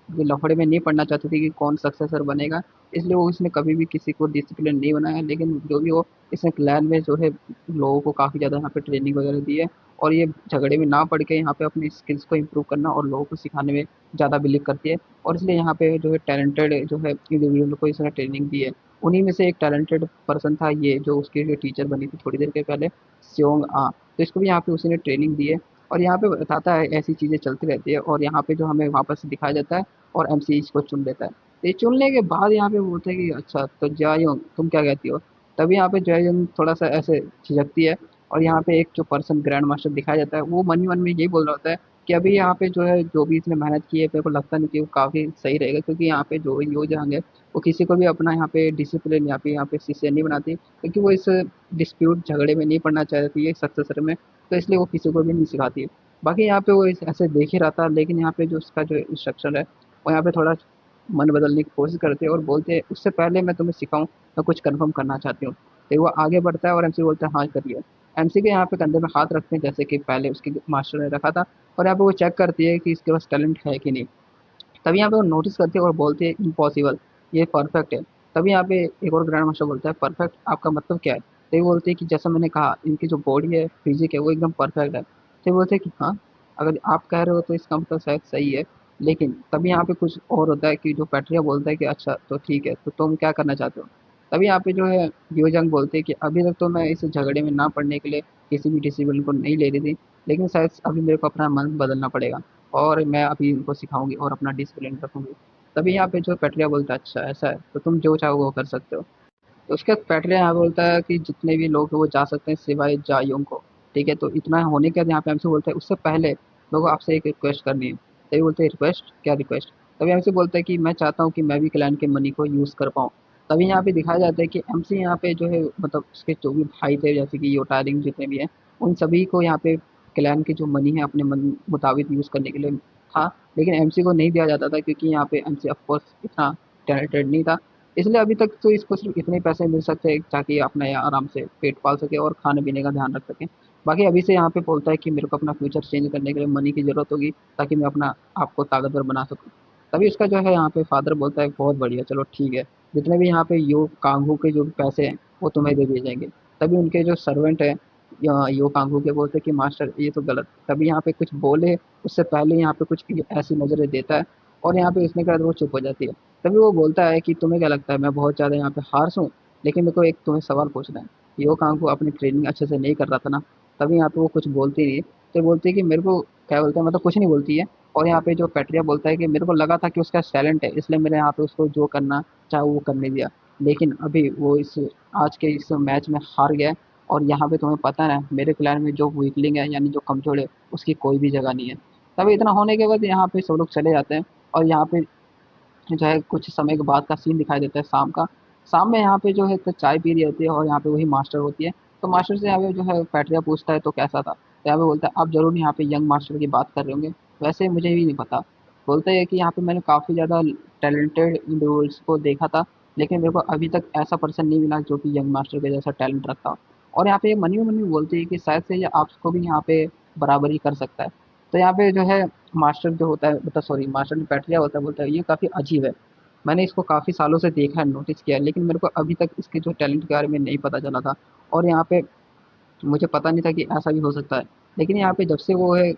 ये लफड़े में नहीं पड़ना चाहती थी कि कौन सक्सेसर बनेगा, इसलिए वो इसने कभी भी किसी को डिसिप्लिन नहीं बनाया। लेकिन जो भी हो, इसने क्लैन में जो है लोगों को काफ़ी ज़्यादा यहाँ पे ट्रेनिंग वगैरह दी है, और ये झगड़े में ना पड़ के यहाँ पे अपनी स्किल्स को इम्प्रूव करना और लोगों को सिखाने में ज़्यादा बिलीव करती है। और इसलिए यहाँ पे जो है टैलेंटेड जो है इंडिविजुअल को इसने ट्रेनिंग दी है। उन्हीं में से एक टैलेंटेड पर्सन था ये, जो उसकी जो टीचर बनी थी थोड़ी देर के पहले, स्योंग आ। तो इसको भी यहाँ पे उसी ने ट्रेनिंग दी है। और यहाँ पे बताता है ऐसी चीज़ें चलती रहती है, और यहाँ पे जो हमें वापस दिखाया जाता है, और एमसी इसको चुन लेता है। तो ये चुनने के बाद यहाँ पे बोलते हैं कि अच्छा तो जययोंग तुम क्या कहती हो। तभी यहाँ पे जययोंग थोड़ा सा ऐसे झिझकती है। और यहाँ पे एक जो पर्सन ग्रैंड मास्टर दिखाया जाता है, वो मन ही मन में यही बोल रहा होता है कि अभी यहाँ पे जो है जो भी इसने मेहनत की है, मेरे को लगता नहीं कि वो काफ़ी सही रहेगा, क्योंकि यहाँ पे जो यो जहांग है वो किसी को भी अपना यहाँ पे डिसिप्लिन यहाँ पे शिष्य नहीं बनाती, क्योंकि वो इस डिस्प्यूट झगड़े में नहीं पड़ना चाहती है सक्सेसर में। तो इसलिए वो किसी को भी नहीं सिखाती है। बाकी यहाँ पे वो ऐसे देख ही रहा था, लेकिन यहाँ पे जो उसका जो इंस्ट्रक्शन है वो यहाँ पे थोड़ा मन बदलने की कोशिश करते हैं, और बोलते हैं उससे पहले मैं तुम्हें सिखाऊं, मैं कुछ कंफर्म करना चाहती हूँ। तो वो आगे बढ़ता है और एमसी बोलता है हाँ करिए। एमसी के यहाँ पे कंधे में हाथ रखते हैं, जैसे कि पहले उसके मास्टर ने रखा था। और यहाँ पे वो चेक करती है कि इसके पास टैलेंट है कि नहीं। तभी यहाँ पे वो नोटिस करती है और बोलती है इम्पॉसिबल, ये परफेक्ट है। तभी यहाँ पे एक और ग्रैंड मास्टर बोलता है परफेक्ट आपका मतलब क्या है। तो ये बोलते हैं कि जैसा मैंने कहा इनकी जो बॉडी है फिजिक है वो एकदम परफेक्ट है। तो ये बोलते हैं कि हाँ, अगर आप कह रहे हो तो इसका मतलब शायद सही है। लेकिन तभी यहाँ पे कुछ और होता है कि जो पैट्रिया बोलता है कि अच्छा तो ठीक है, तो तुम क्या करना चाहते हो। तभी यहाँ पे जो है योजंग बोलते हैं कि अभी तक तो मैं इस झगड़े में ना पड़ने के लिए किसी भी डिसीजन को नहीं ले रही थी, लेकिन शायद अभी मेरे को अपना मन बदलना पड़ेगा, और मैं अभी इनको सिखाऊंगी और अपना डिसिप्लिन रखूंगी। तभी यहाँ पे जो पेट्रिया बोलता है अच्छा ऐसा है तो तुम जो चाहो वो कर सकते हो। तो उसके बाद पेट्रिया यहाँ बोलता है कि जितने भी लोग हैं वो जा सकते हैं सिवाय जायोंग को। ठीक है, तो इतना होने के बाद यहाँ पे हमसे बोलता है उससे पहले लोगों आपसे एक रिक्वेस्ट करनी है। तभी बोलते हैं रिक्वेस्ट, क्या रिक्वेस्ट। तभी हमसे बोलता है कि मैं चाहता हूँ कि मैं भी क्लैन के मनी को यूज़ कर पाऊँ। तभी यहाँ पे दिखाया जाता है कि एमसी यहाँ पे जो है मतलब उसके जो भी भाई थे, जैसे कि योटारिंग जितने भी हैं, उन सभी को यहाँ पे क्लैन की जो मनी है अपने मन मुताबिक यूज़ करने के लिए था, लेकिन एमसी को नहीं दिया जाता था क्योंकि यहाँ पे एमसी ऑफ कोर्स इतना टैलेंटेड नहीं था। इसलिए अभी तक तो इसको सिर्फ इतने पैसे मिल सकते हैं ताकि अपना यहाँ आराम से पेट पाल सके और खाने पीने का ध्यान रख सके। बाकी अभी से यहाँ पे बोलता है कि मेरे को अपना फ्यूचर चेंज करने के लिए मनी की ज़रूरत होगी ताकि मैं अपना आपको ताकतवर बना सकूँ। तभी उसका जो है यहाँ पे फादर बोलता है बहुत बढ़िया, चलो ठीक है, जितने भी यहाँ पे यो कांगू के जो भी पैसे हैं वो तुम्हें दे दिए जाएंगे। तभी उनके जो सर्वेंट है यो कांगू के बोलते हैं कि मास्टर ये तो गलत, तभी यहाँ पे कुछ बोले उससे पहले यहाँ पे कुछ ऐसी नज़रें देता है और यहाँ पे इसने के बाद वो चुप हो जाती है। तभी वो बोलता है कि तुम्हें क्या लगता है मैं बहुत ज़्यादा यहाँ पे हार्श हूँ, लेकिन मेरे को एक तुम्हें सवाल पूछना है। यो कांगू अपनी ट्रेनिंग अच्छे से नहीं कर रहा था ना, तभी यहाँ पे वो कुछ बोलती नहीं है। तो बोलती है कि मेरे को क्या बोलते हैं, मतलब कुछ नहीं बोलती है। और यहाँ पे जो पेट्रिया बोलता है कि मेरे को लगा था कि उसका टैलेंट है, इसलिए मैंने यहाँ पे उसको जो करना चाहे वो करने दिया, लेकिन अभी वो इस आज के इस मैच में हार गया है। और यहाँ पे तुम्हें पता है मेरे क्लैन में जो वीकलिंग है यानी जो कमजोर है उसकी कोई भी जगह नहीं है। तभी इतना होने के बाद यहाँ पे सब लोग चले जाते हैं और यहाँ पे जो है कुछ समय के बाद का सीन दिखाई देता है शाम का। शाम में यहाँ पे जो है तो चाय पी रही होती है और यहाँ पे वही मास्टर होती है। तो मास्टर से यहाँ पे जो है पैट्रिया पूछता है तो कैसा था, तो यहाँ पे बोलता है आप जरूर यहाँ पे यंग मास्टर की बात कर रहे होंगे, वैसे मुझे भी नहीं पता। बोलते हैं कि यहाँ पे मैंने काफ़ी ज़्यादा टैलेंटेड इंडिविजुअल्स को देखा था, लेकिन मेरे को अभी तक ऐसा पर्सन नहीं मिला जो कि यंग मास्टर के जैसा टैलेंट रखता हो। और यहाँ पे ये मनी मनी बोलती है कि शायद से ये आपको भी यहाँ पे बराबरी कर सकता है। तो यहाँ पे जो है मास्टर जो होता है, मतलब सॉरी मास्टर जो पैट्रिया होता है बोलता है ये काफ़ी अजीब है, मैंने इसको काफ़ी सालों से देखा है, नोटिस किया है, लेकिन मेरे को अभी तक इसके जो टैलेंट के बारे में नहीं पता चला था। और यहाँ पे मुझे पता नहीं था कि ऐसा भी हो सकता है। लेकिन यहाँ पे जब से वो है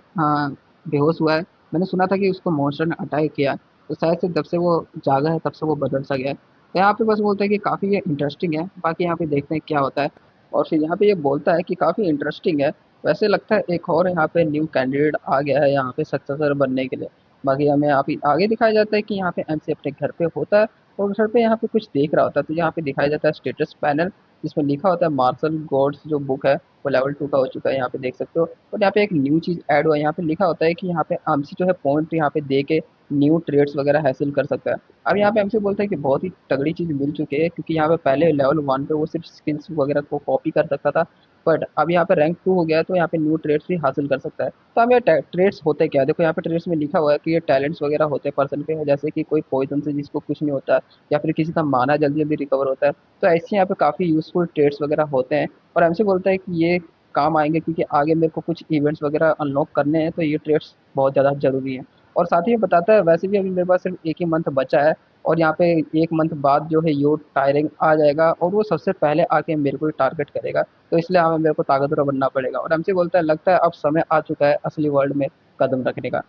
बेहोश हुआ है, मैंने सुना था कि उसको मॉन्स्टर ने अटैक किया है, तो शायद से जब से वो जागा है तब से वो बदल सा गया है। तो यहाँ पे बस बोलता है कि काफ़ी ये इंटरेस्टिंग है, बाकी यहाँ पे देखते हैं क्या होता है। और फिर यहाँ पे ये बोलता है कि काफ़ी इंटरेस्टिंग है, वैसे लगता है एक और यहाँ पे न्यू कैंडिडेट आ गया है यहाँ पे सक्सेसर बनने के लिए। बाकी हमें यहाँ पे आगे दिखाया जाता है कि यहाँ पे एमसी अपने घर पे होता है और घर पे यहाँ पे कुछ देख रहा होता है। तो यहाँ पे दिखाया जाता है स्टेटस पैनल जिसमें लिखा होता है मार्शल गॉड्स जो बुक है वो लेवल 2 का हो चुका है, यहाँ पे देख सकते हो। और यहाँ पे एक न्यू चीज़ ऐड हुआ है, यहाँ पे लिखा होता है कि यहाँ पे एमसी जो है पॉइंट यहाँ पे दे के न्यू ट्रेड्स वगैरह हासिल कर सकता है। अब यहाँ पे एमसी बोलता है कि बहुत ही तगड़ी चीज़ मिल चुकी है, क्योंकि यहाँ पे पहले लेवल 1 पे वो सिर्फ स्किल्स वगैरह को कॉपी कर सकता था, बट अब यहाँ पे रैंक 2 हो गया है तो यहाँ पे न्यू ट्रेड्स भी हासिल कर सकता है। तो अब ये ट्रेड्स होते क्या है, देखो यहाँ पे ट्रेड्स में लिखा हुआ है कि ये टैलेंट्स वगैरह होते हैं पर्सन पे, जैसे कि कोई पॉइजन से जिसको कुछ नहीं होता, या फिर किसी का माना जल्दी जल्दी रिकवर होता है। तो ऐसे यहाँ पे काफ़ी यूजफुल ट्रेड्स वगैरह होते हैं। और एमसी बोलता है कि ये काम आएंगे क्योंकि आगे मेरे को कुछ इवेंट्स वगैरह अनलॉक करने हैं, तो ये ट्रेड्स बहुत ज़्यादा ज़रूरी हैं। और साथ ही ये बताता है वैसे भी अभी मेरे पास सिर्फ एक ही मंथ बचा है, और यहाँ पे एक मंथ बाद जो है यो टायरिंग आ जाएगा और वो सबसे पहले आके मेरे को ही टारगेट करेगा, तो इसलिए हमें मेरे को ताकतवर बनना पड़ेगा। और एमसी बोलता है लगता है अब समय आ चुका है असली वर्ल्ड में कदम रखने का।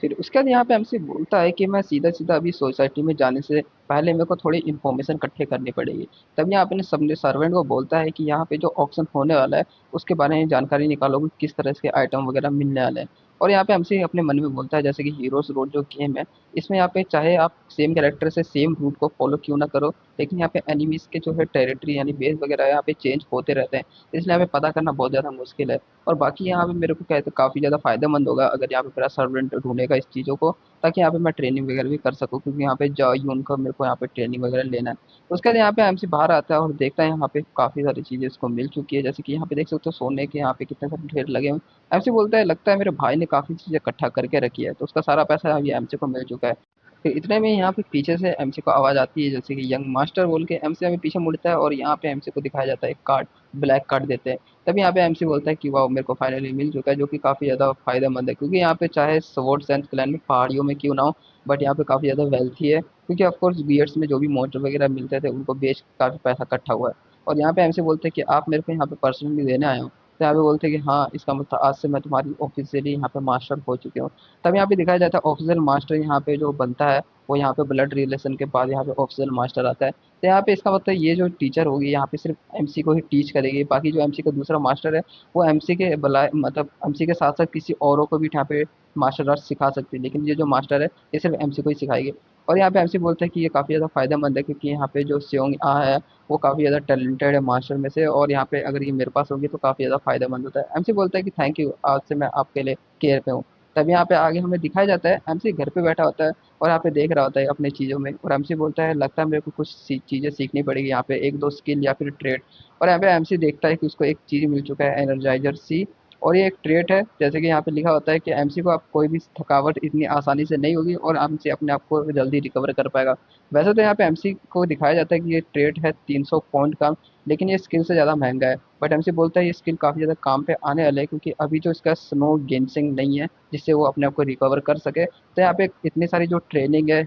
फिर उसके बाद यहाँ पे एमसी बोलता है कि मैं सीधा-सीधा अभी सोसाइटी में जाने से पहले मेरे को थोड़ी इन्फॉर्मेशन इकट्ठे करनी पड़ेगी। तब यहाँ अपने सबने सर्वेंट को बोलता है कि यहाँ पे जो ऑक्शन होने वाला है, उसके बारे में जानकारी निकालो कि किस तरह के आइटम वगैरह मिलने वाले हैं। और यहाँ पे एमसी अपने मन में बोलता है जैसे कि हीरोज़ रोड जो गेम है, इसमें यहाँ पे चाहे आप सेम कैरेक्टर से सेम रूट को फॉलो क्यों ना करो, लेकिन यहाँ पे एनिमीज़ के जो है टेरिटरी यानी बेस वगैरह यहाँ पे चेंज होते रहते हैं। इसलिए हमें पता करना बहुत ज़्यादा मुश्किल है। और बाकी यहाँ पे मेरे को कहते काफ़ी ज़्यादा फ़ायदेमंद होगा अगर यहाँ पे मेरा सर्वेंट ढूँढेगा इस चीज़ों को, ताकि यहाँ पे मैं ट्रेनिंग वगैरह भी कर सकूँ, क्योंकि यहाँ पे जायून का मेरे को यहाँ पे ट्रेनिंग वगैरह लेना है। उसके बाद यहाँ पे एमसी बाहर आता है और देखता है यहाँ पे काफ़ी सारी चीज़ें इसको मिल चुकी है, जैसे कि यहाँ पे देख सकते हो सोने के यहाँ पे कितने सारे ढेर लगे हुए हैं। एमसी बोलता है लगता है मेरे भाई ने काफ़ी चीज़ें इकट्ठा करके रखी है, तो उसका सारा पैसा अभी एमसी को मिल चुका है। फिर इतने में यहाँ पे पीछे से एमसी को आवाज़ आती है जैसे कि यंग मास्टर बोल के, एमसी हमें पीछे मुड़ता है और यहाँ पे एमसी को दिखाया जाता है एक कार्ड, ब्लैक कार्ड देते हैं। तभी यहाँ पे एमसी बोलता है कि वाह मेरे को फाइनली मिल चुका है, जो कि काफ़ी ज़्यादा फायदेमंद है, क्योंकि यहाँ पे चाहे स्वॉर्ड सेंस क्लैन में पहाड़ियों में क्यों ना हो, बट यहाँ पे काफ़ी ज़्यादा वेल्थी है, क्योंकि ऑफकोर्स बीयर्स में जो भी मॉन्स्टर वगैरह मिलते थे उनको बेच काफ़ी पैसा इकट्ठा हुआ है। और यहाँ पे एमसी बोलते हैं कि आप मेरे को यहाँ पे पर्सनली देने आए हो, तो यहाँ पे बोलते हैं कि हाँ इसका मतलब आज से मैं तुम्हारी ऑफिशियली यहाँ पे मास्टर हो चुके हो। तब यहाँ पे दिखाया जाता है ऑफिशियल मास्टर यहाँ पे जो बनता है वो यहाँ पे ब्लड रिलेशन के बाद यहाँ पे ऑफिशियल मास्टर आता है। तो यहाँ पे इसका मतलब ये जो टीचर होगी यहाँ पे सिर्फ एमसी को ही टीच करेगी, बाकी जो एमसी का दूसरा मास्टर है वो एमसी के बलाय मतलब एमसी के साथ साथ किसी औरों को भी यहाँ पे मार्शल आर्ट्स सिखा सकती है, लेकिन ये जो मास्टर है ये सिर्फ एमसी को ही सिखाएगी। और यहाँ पे एमसी बोलता है कि ये काफ़ी ज़्यादा फायदेमंद है, क्योंकि यहाँ पे जो सियोंग आ है वो काफ़ी ज़्यादा टैलेंटेड है मास्टर में से, और यहाँ पे अगर ये मेरे पास होगी तो काफ़ी ज़्यादा फायदेमंद होता है। एमसी बोलता है कि थैंक यू, आज से मैं आपके लिए केयर पे हूँ। तब यहाँ पे आगे हमें दिखाया जाता है एमसी घर पे बैठा होता है और यहाँ पे देख रहा होता है अपने चीज़ों में, और एमसी बोलता है लगता है मेरे को कुछ चीज़ें सीखनी पड़ेगी यहाँ पे, एक दो स्किल या फिर ट्रेड। और यहाँ पे एमसी देखता है कि उसको एक चीज़ मिल चुका है एनर्जाइजर सी, और ये एक ट्रेट है, जैसे कि यहाँ पे लिखा होता है कि एमसी को आप कोई भी थकावट इतनी आसानी से नहीं होगी और एमसी अपने आप को जल्दी रिकवर कर पाएगा। वैसे तो यहाँ पे एमसी को दिखाया जाता है कि ये ट्रेट है 300 पॉइंट का, लेकिन ये स्किल से ज़्यादा महंगा है। बट एमसी बोलता है ये स्किल काफ़ी ज़्यादा काम पे आने वाला है, क्योंकि अभी जो इसका स्नो गेंसिंग नहीं है जिससे वो अपने आप को रिकवर कर सके। तो यहाँ पे इतनी सारी जो ट्रेनिंग है,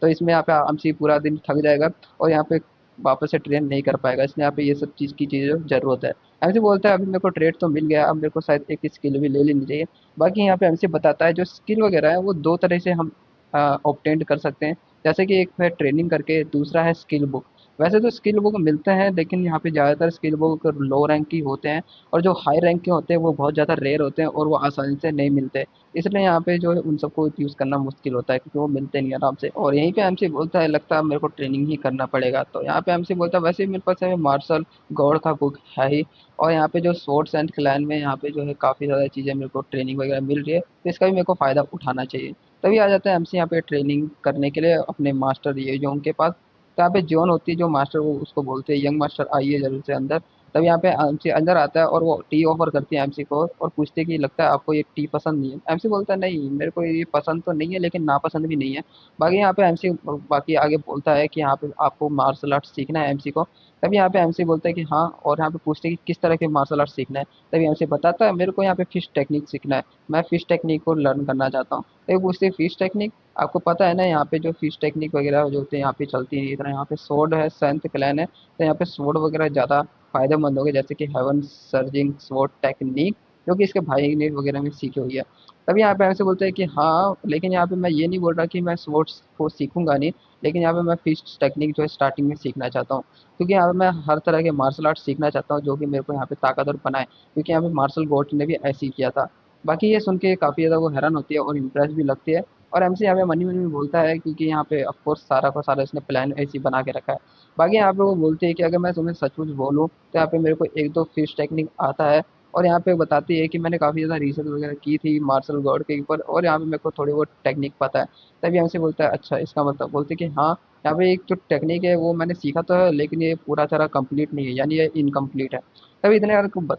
तो इसमें यहाँ पे एमसी पूरा दिन थक जाएगा और यहाँ पे वापस से ट्रेन नहीं कर पाएगा, इसलिए यहाँ पे ये सब चीज़ की चीज़ें ज़रूरत है। एमसी बोलता है अभी मेरे को ट्रेड तो मिल गया, अब मेरे को शायद एक स्किल भी ले लेनी चाहिए। बाकी यहाँ पे एमसी बताता है जो स्किल वगैरह है वो दो तरह से हम ऑब्टेन कर सकते हैं। जैसे कि एक है ट्रेनिंग करके, दूसरा है स्किल बुक। वैसे तो स्किल बुक मिलते हैं, लेकिन यहाँ पे ज़्यादातर स्किल बुक लो रैंक की होते हैं, और जो हाई रैंक के होते हैं वो बहुत ज़्यादा रेयर होते हैं और वो आसानी से नहीं मिलते। इसलिए यहाँ पे जो है उन सबको यूज़ करना मुश्किल होता है, क्योंकि वो मिलते नहीं आराम से। और यहीं पे एमसी बोलता है लगता है मेरे को ट्रेनिंग ही करना पड़ेगा। तो यहाँ पे एमसी बोलता है वैसे भी मेरे पास है मार्शल गॉड का बुक है ही, और यहाँ पे जो सोर्ट्स एंड क्लैन में यहाँ पे जो है काफ़ी ज़्यादा चीज़ें मेरे को ट्रेनिंग वगैरह मिल रही है, तो इसका भी मेरे को फ़ायदा उठाना चाहिए। तभी आ जाता है एमसी यहाँ पे ट्रेनिंग करने के लिए अपने मास्टर ये जोन के पास। तो यहाँ पे जोन होती है जो मास्टर, वो उसको बोलते हैं यंग मास्टर आइए जरूर से अंदर। तब यहाँ पे एमसी अंदर आता है और वो टी ऑफर करती है एमसी को, और पूछती है कि लगता है आपको ये टी पसंद नहीं है। एमसी बोलता है नहीं मेरे को ये पसंद तो नहीं है, लेकिन नापसंद भी नहीं है। बाकी यहाँ पे एमसी बाकी आगे बोलता है कि यहाँ पे आपको मार्शल आर्ट सीखना है एमसी को। तभी यहाँ पे एमसी बोलता है कि हाँ, और यहाँ पे पूछते हैं कि किस तरह के मार्शल आर्ट सीखना है। तभी एमसी बताता है मेरे को यहाँ पे फिश टेक्निक सीखना है, मैं फिश टेक्निक को लर्न करना चाहता हूँ। तभी पूछते हैं फिश टेक्निक, आपको पता है ना यहाँ पे जो फिश टेक्निक वगैरह जो होते हैं यहाँ पे चलती है, इतना यहाँ पे स्वॉर्ड है, सेंथ क्लैन है, तो यहाँ पे स्वॉर्ड वगैरह ज़्यादा फायदेमंद होंगे, जैसे कि हेवन सर्जिंग स्वॉर्ड टेक्निक, जो कि इसके भाई ने वगैरह में सीखी हुई है। तभी यहाँ पे ऐसे बोलते हैं कि हाँ, लेकिन यहाँ पे मैं ये नहीं बोल रहा कि मैं स्वॉर्ड्स को सीखूंगा नहीं, लेकिन यहाँ पे मैं फिश टेक्निक जो है स्टार्टिंग में सीखना चाहता हूँ, क्योंकि यहाँ पे मैं हर तरह के मार्शल आर्ट सीखना चाहता हूँ जो कि मेरे को यहाँ पे ताकतवर बनाए, क्योंकि यहाँ पे मार्शल गोट ने भी ऐसे ही किया था। बाकी ये सुन के काफ़ी ज़्यादा वो हैरान होती है और इम्प्रेस भी लगती है। और एमसी यहाँ पे मनी मनी में बोलता है, क्योंकि यहाँ पे ऑफ कोर्स सारा का सारा इसने प्लान ऐसे ही बना के रखा है। बाकी यहाँ पे वो बोलते हैं कि अगर मैं तुम्हें सचमुच बोलूँ तो यहाँ पे मेरे को एक दो फिश टेक्निक आता है, और यहाँ पे बताती है कि मैंने काफ़ी ज़्यादा रिसर्च वगैरह की थी मार्शल गॉड के ऊपर, और यहाँ पे मेरे को थोड़ी बहुत टेक्निक पता है। तभी हमसे बोलता है अच्छा इसका मतलब, बोलते कि हाँ, यहाँ पे एक जो टेक्निक है वो मैंने सीखा तो है, लेकिन ये पूरा तरह कंप्लीट नहीं है, यानी ये इनकम्प्लीट है। तभी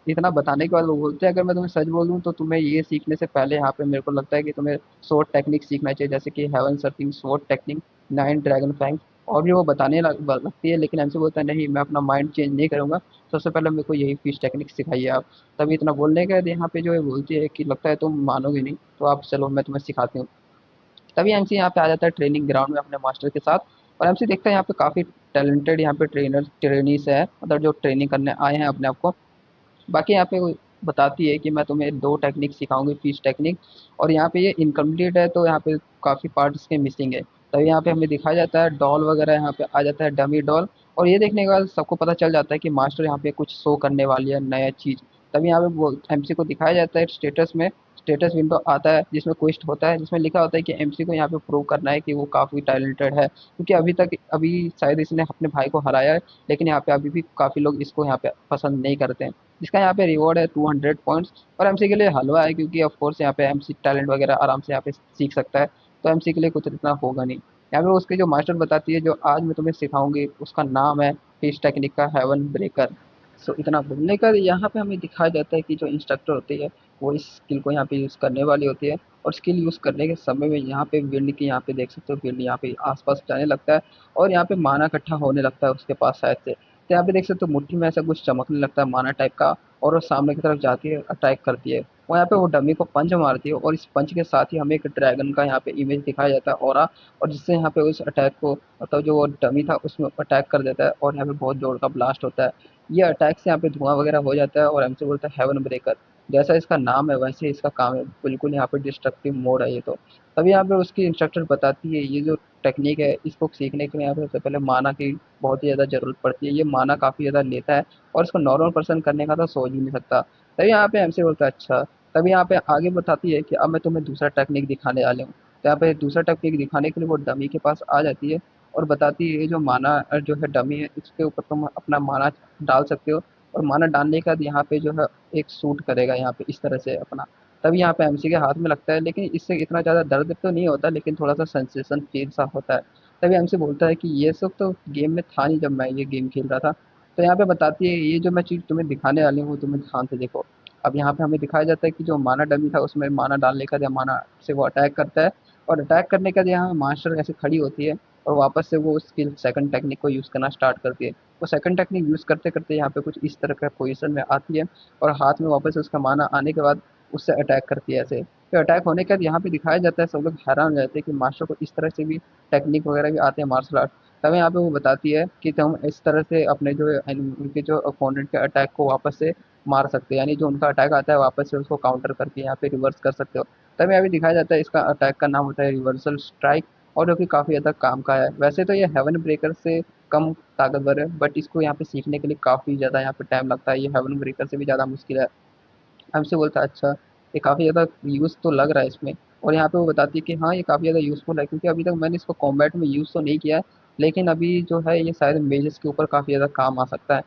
इतना बताने के बाद वो बोलते हैं अगर मैं तुम्हें सच बोलूँ तो तुम्हें ये सीखने से पहले यहाँ पे मेरे को लगता है कि तुम्हें स्वॉर्ड टेक्निक सीखना चाहिए, जैसे कि heaven surfing sword technique, nine dragon fang, और भी वो बताने लगती है। लेकिन एमसी बोलता है नहीं, मैं अपना माइंड चेंज नहीं करूंगा, सबसे पहले मेरे को यही फिश टेक्निक सिखाइए आप। तभी इतना बोलने के बाद यहाँ पे जो है बोलती है कि लगता है तुम मानोगे नहीं, तो आप चलो मैं तुम्हें सिखाती हूँ। तभी एमसी यहाँ पे आ जाता है ट्रेनिंग ग्राउंड में अपने मास्टर के साथ, और एमसी देखता है यहाँ पे काफ़ी टैलेंटेड यहाँ पे ट्रेनीस है, मतलब जो ट्रेनिंग करने आए हैं अपने आप को। बाकी यहाँ पे वो बताती है कि मैं तुम्हें दो टेक्निक सिखाऊंगी फिश टेक्निक, और यहाँ पे ये इनकम्प्लीट है, तो यहाँ पे काफ़ी पार्ट इसके मिसिंग है। तभी यहाँ पे हमें दिखाया जाता है डॉल वगैरह, यहाँ पे आ जाता है डमी डॉल, और ये देखने के बाद सबको पता चल जाता है कि मास्टर यहाँ पे कुछ शो करने वाली है नया चीज़। तभी यहाँ पे वो एमसी को दिखाया जाता है स्टेटस में, स्टेटस विंडो आता है जिसमें क्वेस्ट होता है, जिसमें लिखा होता है कि एमसी को यहाँ पे प्रूव करना है कि वो काफ़ी टैलेंटेड है, क्योंकि अभी शायद इसने अपने भाई को हराया है, लेकिन यहाँ पे अभी भी काफ़ी लोग इसको यहाँ पे पसंद नहीं करते हैं। जिसका यहाँ पे रिवॉर्ड है 200 पॉइंट्स, और एमसी के लिए हलवा है, क्योंकि ऑफ कोर्स यहाँ पे एमसी टैलेंट वगैरह आराम से यहाँ पे सीख सकता है, तो एमसी के लिए कुछ इतना होगा नहीं। यहाँ पे उसके जो मास्टर बताती है जो आज मैं तुम्हें सिखाऊंगी उसका नाम है फिश टेक्निक का हेवन ब्रेकर। सो इतना बोलने का यहाँ पे हमें दिखाया जाता है कि जो इंस्ट्रक्टर होती है वो इस स्किल को यहाँ पे यूज़ करने वाली होती है, और स्किल यूज़ करने के समय में यहाँ पे विंड की यहाँ पे देख सकते हो, विंड यहाँ पे आसपास जाने लगता है, और यहाँ पे माना इकट्ठा होने लगता है उसके पास शायद से। तो यहाँ पे देख सकते हो मुट्ठी में ऐसा कुछ चमकने लगता है माना टाइप का, और वो सामने की तरफ जाती है, अटैक करती है। और यहाँ पे वो डमी को पंच मारती है, और इस पंच के साथ ही हमें एक ड्रैगन का यहाँ पे इमेज दिखाया जाता है ऑरा, और जिससे यहाँ पे उस अटैक को, मतलब जो वो डमी था उसमें अटैक कर देता है, और यहाँ पे बहुत जोर का ब्लास्ट होता है। ये अटैक से यहाँ पे धुआं वगैरह हो जाता है, और हमसे बोलता है हेवन ब्रेकर। जैसा इसका नाम है वैसे ही इसका काम है, बिल्कुल यहाँ पे डिस्ट्रक्टिव मोड है ये तो। तभी यहाँ पे उसकी इंस्ट्रक्टर बताती है ये जो टेक्निक है इसको सीखने के लिए यहाँ पे सबसे पहले माना की बहुत ही ज़्यादा ज़रूरत पड़ती है, ये माना काफ़ी ज़्यादा लेता है, और इसको नॉर्मल पर्सन करने का तो सोच भी नहीं सकता। तभी यहाँ पे एमसी बोलता है अच्छा। तभी यहाँ पे आगे बताती है कि अब मैं तुम्हें दूसरा टेक्निक दिखाने वाले हूँ। तो यहाँ पे दूसरा टेक्निक दिखाने के लिए वो डमी के पास आ जाती है, और बताती है ये जो माना जो है डमी है इसके ऊपर तुम अपना माना डाल सकते हो, और माना डालने के बाद यहाँ पे जो है एक सूट करेगा यहाँ पे इस तरह से अपना। तभी यहाँ पे एमसी के हाथ में लगता है, लेकिन इससे इतना ज़्यादा दर्द तो नहीं होता, लेकिन थोड़ा सा सेंसेशन फील सा होता है। तभी एमसी बोलता है कि ये सब तो गेम में था नहीं जब मैं ये गेम खेल रहा था। तो यहाँ पे बताती है ये जो मैं चीज़ तुम्हें दिखाने वाली हूँ वो तुम्हें ध्यान से देखो। अब यहाँ पे हमें दिखाया जाता है कि जो माना डमी था उसमें माना डालने का या माना से वो अटैक करता है, और अटैक करने के बाद यहाँ मास्टर ऐसे खड़ी होती है और वापस से वो स्किल सेकंड टेक्निक को यूज़ करना स्टार्ट करती है। वो सेकंड टेक्निक यूज़ करते करते यहाँ पे कुछ इस तरह का पोजीशन में आती है, और हाथ में वापस से उसका माना आने के बाद उससे अटैक करती है ऐसे। फिर अटैक होने के बाद यहाँ पे दिखाया जाता है, सब लोग हैरान हो जाते हैं कि मास्टर को इस तरह से भी टेक्निक वगैरह भी आते हैं मार्शल आर्ट। तब यहाँ पे वो बताती है कि तुम इस तरह से अपने जो उनके जो अपोनेंट के अटैक को वापस से मार सकते हैं, यानी जो उनका अटैक आता है वापस से उसको काउंटर करके यहाँ पे रिवर्स कर सकते हो। तब यहाँ पे दिखाया जाता है इसका अटैक का नाम होता है रिवर्सल स्ट्राइक, और जो कि काफ़ी ज़्यादा काम का है। वैसे तो ये हेवन ब्रेकर से कम ताकतवर है, बट इसको यहाँ पे सीखने के लिए काफ़ी ज़्यादा यहाँ पे टाइम लगता है, ये हेवन ब्रेकर से भी ज़्यादा मुश्किल है। हमसे बोलता है अच्छा, ये काफ़ी ज़्यादा यूज़ तो लग रहा है इसमें। और यहाँ पे वो बताती है कि हाँ, ये काफ़ी ज़्यादा यूज़फुल है, क्योंकि अभी तक मैंने इसको कॉम्बैट में यूज़ तो नहीं किया है, लेकिन अभी जो है ये शायद मेजेस के ऊपर काफ़ी ज़्यादा काम आ सकता है।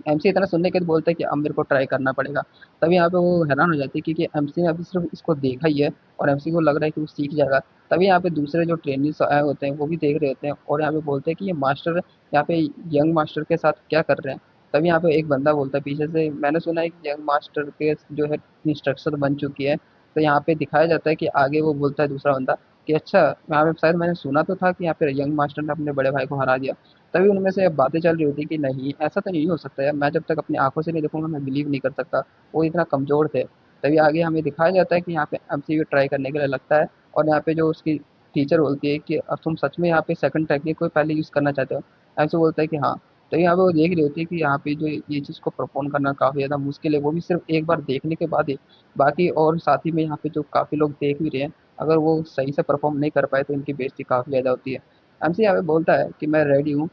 एमसी इतना सुनने के बाद बोलता है कि अब मेरे को ट्राई करना पड़ेगा। तभी यहाँ पे वो हैरान हो जाती है, क्योंकि एमसी ने अभी सिर्फ इसको देखा ही है और एमसी को लग रहा है कि वो सीख जाएगा। तभी यहाँ पे दूसरे जो ट्रेनिंग्स आए होते हैं वो भी देख रहे होते हैं, और यहाँ पे बोलते हैं कि ये मास्टर यहाँ पे यंग मास्टर के साथ क्या कर रहे हैं। तभी यहाँ पे एक बंदा बोलता है पीछे से, मैंने सुना है कि यंग मास्टर के जो है इंस्ट्रक्टर बन चुकी है। तो यहाँ पे दिखाया जाता है कि आगे वो बोलता है दूसरा बंदा कि अच्छा, यहाँ पे शायद मैंने सुना तो था कि यहाँ पे यंग मास्टर ने अपने बड़े भाई को हरा दिया। तभी उनमें से बातें चल रही होती कि नहीं, ऐसा तो नहीं हो सकता यार, मैं जब तक अपनी आंखों से नहीं देखूंगा मैं बिलीव नहीं कर सकता, वो इतना कमज़ोर थे। तभी आगे हमें दिखाया जाता है कि यहाँ पे एमसीयू ट्राई करने के लिए लगता है, और यहाँ पे जो उसकी टीचर बोलती है कि अब तुम सच में यहाँ पे सेकंड टेक्निक को पहले यूज़ करना चाहते हो। एमसी बोलता है कि हाँ। तो यहाँ पे वो देख रही होती है कि यहाँ पे जो ये चीज़ को परफॉर्म करना काफ़ी ज़्यादा मुश्किल है, वो भी सिर्फ एक बार देखने के बाद ही। बाकी और साथ ही में यहाँ पे जो काफ़ी लोग देख भी रहे हैं, अगर वो सही से परफॉर्म नहीं कर पाए तो इनकी बेइज्जती काफ़ी ज़्यादा होती है। एमसी यहाँ पे बोलता है कि मैं रेडी हूँ,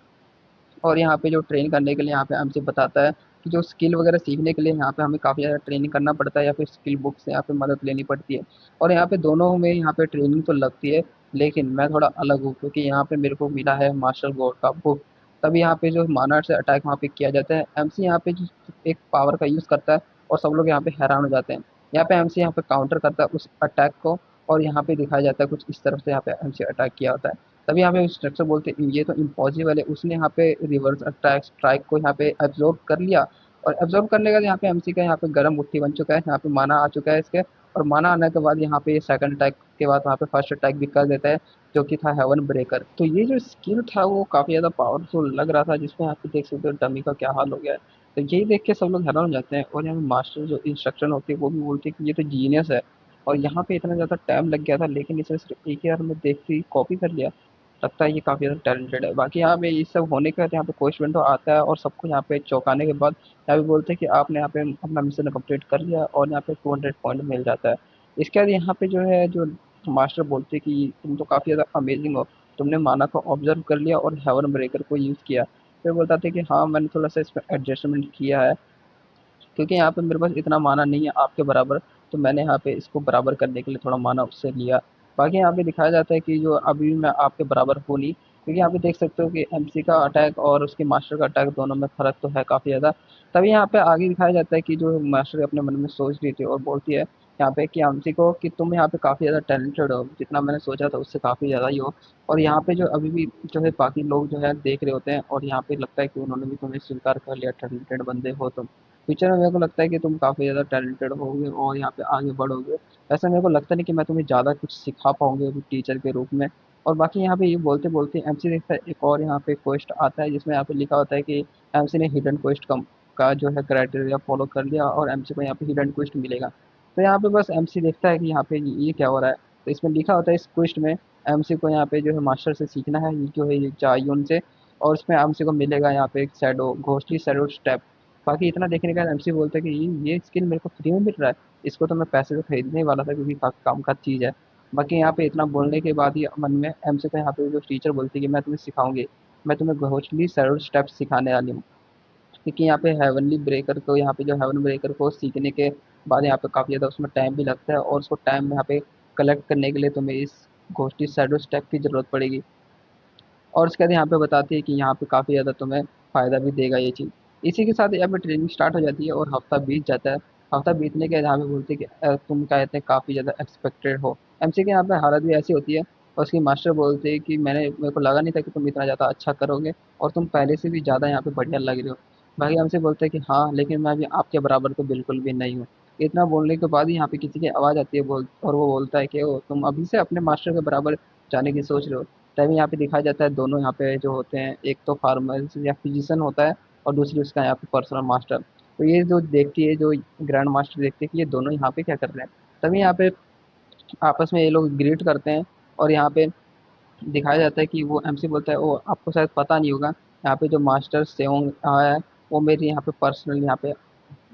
और यहाँ पे जो ट्रेन करने के लिए यहाँ पे हमसे बताता है कि जो स्किल वगैरह सीखने के लिए यहाँ पे हमें काफ़ी ज़्यादा ट्रेनिंग करना पड़ता है, या फिर स्किल बुक से यहाँ पे मदद लेनी पड़ती है। और यहाँ पे दोनों में यहाँ पे ट्रेनिंग तो लगती है, लेकिन मैं थोड़ा अलग हूँ, क्योंकि यहाँ पे मेरे को मिला है मार्शल गॉड का बुक। तभी यहाँ पे जो मानव से अटैक वहाँ पे किया जाता है, एमसी यहाँ पे जो एक पावर का यूज़ करता है, और सब लोग यहाँ पे हैरान हो जाते हैं। यहाँ पे एमसी यहाँ पे काउंटर करता है उस अटैक को, और यहाँ पे दिखाया जाता है कुछ इस तरफ से यहाँ पे एमसी अटैक किया होता है। तभी यहाँ पे इंस्ट्रक्टर बोलते हैं ये तो इम्पॉसिबल है, उसने यहाँ पे रिवर्स अटैक स्ट्राइक को यहाँ पे एब्जॉर्ब कर लिया, और एब्जॉर्ब करने के बाद यहाँ पे एमसी का यहाँ पे गर्म मुट्ठी बन चुका है, यहाँ पे माना आ चुका है इसके। और माना आने के बाद यहाँ पे सेकंड अटैक के बाद वहाँ पे फर्स्ट अटैक भी कर देता है, जो कि था हेवन ब्रेकर। तो ये जो स्किल था वो काफ़ी ज़्यादा पावरफुल लग रहा था, जिसमें यहाँ पे देख सकते हो डमी का क्या हाल हो गया है। तो यही देख के सब लोग हैरान हो जाते हैं, और यहाँ पे मास्टर जो इंस्ट्रक्शन होती है वो भी बोलते हैं कि ये तो जीनियस है, और यहाँ पे इतना ज़्यादा टाइम लग गया था, लेकिन इसे सिर्फ एक ही बार में देखते ही कॉपी कर लिया। लगता है ये काफ़ी ज़्यादा टैलेंटेड है। बाकी यहाँ पे ये सब होने के बाद यहाँ पे कोच विंडो आता है, और सबको यहाँ पे चौंकाने के बाद यहाँ पे बोलते हैं कि आपने यहाँ पे अपना मिशन कंप्लीट कर लिया, और यहाँ पे 200 पॉइंट मिल जाता है। इसके बाद यहाँ पे जो है जो मास्टर बोलते हैं कि तुम तो काफ़ी ज़्यादा अमेजिंग हो, तुमने माना को ऑब्जर्व कर लिया और हेवन ब्रेकर को यूज़ किया। फिर बताते हैं कि हाँ, मैंने थोड़ा सा इसमें एडजस्टमेंट किया है, क्योंकि यहाँ पे मेरे पास इतना माना नहीं है आपके बराबर, तो मैंने यहाँ पे इसको बराबर करने के लिए थोड़ा माना उससे लिया। बाकी यहाँ पे दिखाया जाता है कि जो अभी मैं आपके बराबर हूँ नहीं, क्योंकि यहाँ पे देख सकते हो कि एमसी का अटैक और उसके मास्टर का अटैक दोनों में फ़र्क तो है काफ़ी ज़्यादा। तभी यहाँ पे आगे दिखाया जाता है कि जो मास्टर अपने मन में सोच रही थी, और बोलती है यहाँ पे कि एमसी को कि तुम यहाँ पे काफ़ी ज़्यादा टैलेंटेड हो, जितना मैंने सोचा था उससे काफ़ी ज़्यादा ही हो। और यहाँ पे जो अभी भी जो है बाकी लोग जो है देख रहे होते हैं, और यहाँ पे लगता है कि उन्होंने भी तुम्हें स्वीकार कर लिया, टैलेंटेड बंदे हो तुम। फ्यूचर में मेरे को लगता है कि तुम काफ़ी ज़्यादा टैलेंटेड होगे और यहाँ पे आगे बढ़ोगे। वैसे मेरे को लगता नहीं कि मैं तुम्हें ज़्यादा कुछ सिखा पाऊंगी अभी टीचर के रूप में। और बाकी यहाँ पे ये बोलते बोलते एमसी देखता है एक और यहाँ पे क्वेस्ट आता है, जिसमें यहाँ पे लिखा होता है कि एमसी ने हिडन क्वेस्ट कम का जो है क्राइटेरिया फॉलो कर लिया, और एमसी को यहाँ पे हिडन क्वेस्ट मिलेगा। तो यहाँ पे बस एमसी देखता है कि यहाँ पे ये क्या हो रहा है। तो इसमें लिखा होता है इस क्वेस्ट में एमसी को यहाँ पे जो है मास्टर से सीखना है, ये जो है ये चायून से। और इसमें एमसी को मिलेगा यहाँ पे एक शैडो घोस्टली शैडो स्टेप। बाकी इतना देखने के बाद एमसी बोलता है कि ये स्किल मेरे को फ्री में मिल रहा है, इसको तो मैं पैसे से खरीदने ही वाला था, क्योंकि काफ़ी काम का चीज़ है। बाकी यहाँ पे इतना बोलने के बाद ही मन में एमसी को यहाँ पे जो टीचर बोलती है कि मैं तुम्हें सिखाऊंगी, मैं तुम्हें घोस्टली सैरोड स्टेप्स सिखाने वाली हूँ। क्योंकि यहाँ पे हेवनली ब्रेकर को यहाँ पे जो हेवन ब्रेकर को सीखने के बाद यहाँ पे काफ़ी ज़्यादा उसमें टाइम भी लगता है, और उसको टाइम यहाँ पे कलेक्ट करने के लिए तुम्हें इस घोस्टली सैडो स्टेप की ज़रूरत पड़ेगी। और उसके बाद यहाँ पे बताती है कि यहाँ पे काफ़ी ज़्यादा तुम्हें फ़ायदा भी देगा ये चीज़। इसी के साथ यहाँ पे ट्रेनिंग स्टार्ट हो जाती है, और हफ्ता बीत जाता है। हफ्ता बीतने के बाद यहाँ पे बोलते हैं कि तुम कहते हैं काफ़ी ज़्यादा एक्सपेक्टेड हो। एमसी के यहाँ पे हालत भी ऐसी होती है, और उसकी मास्टर बोलते हैं कि मेरे को लगा नहीं था कि तुम इतना ज़्यादा अच्छा करोगे, और तुम पहले से भी ज़्यादा यहाँ पे बढ़िया लग रहे हो। बाकी हमसे बोलते हैं कि हाँ, लेकिन मैं अभी आपके बराबर तो बिल्कुल भी नहीं हूँ। इतना बोलने के बाद ही यहाँ पे किसी की आवाज़ आती है और वो बोलता है कि ओ तुम अभी से अपने मास्टर के बराबर जाने की सोच रहे हो। तभी यहाँ पे दिखाया जाता है दोनों यहाँ पे जो होते हैं, एक तो फार्मर या फिजिशियन होता है और दूसरी उसका यहाँ पे पर्सनल मास्टर। तो ये जो देखती है, जो ग्रैंड मास्टर देखती है कि ये दोनों यहाँ पे क्या कर रहे हैं। तभी यहाँ पे आपस में ये लोग ग्रीट करते हैं और यहाँ पे दिखाया जाता है कि वो एमसी बोलता है, ओ आपको शायद पता नहीं होगा, यहाँ पे जो मास्टर सेओंग आया है वो मेरी यहाँ पे पर्सनल यहाँ पे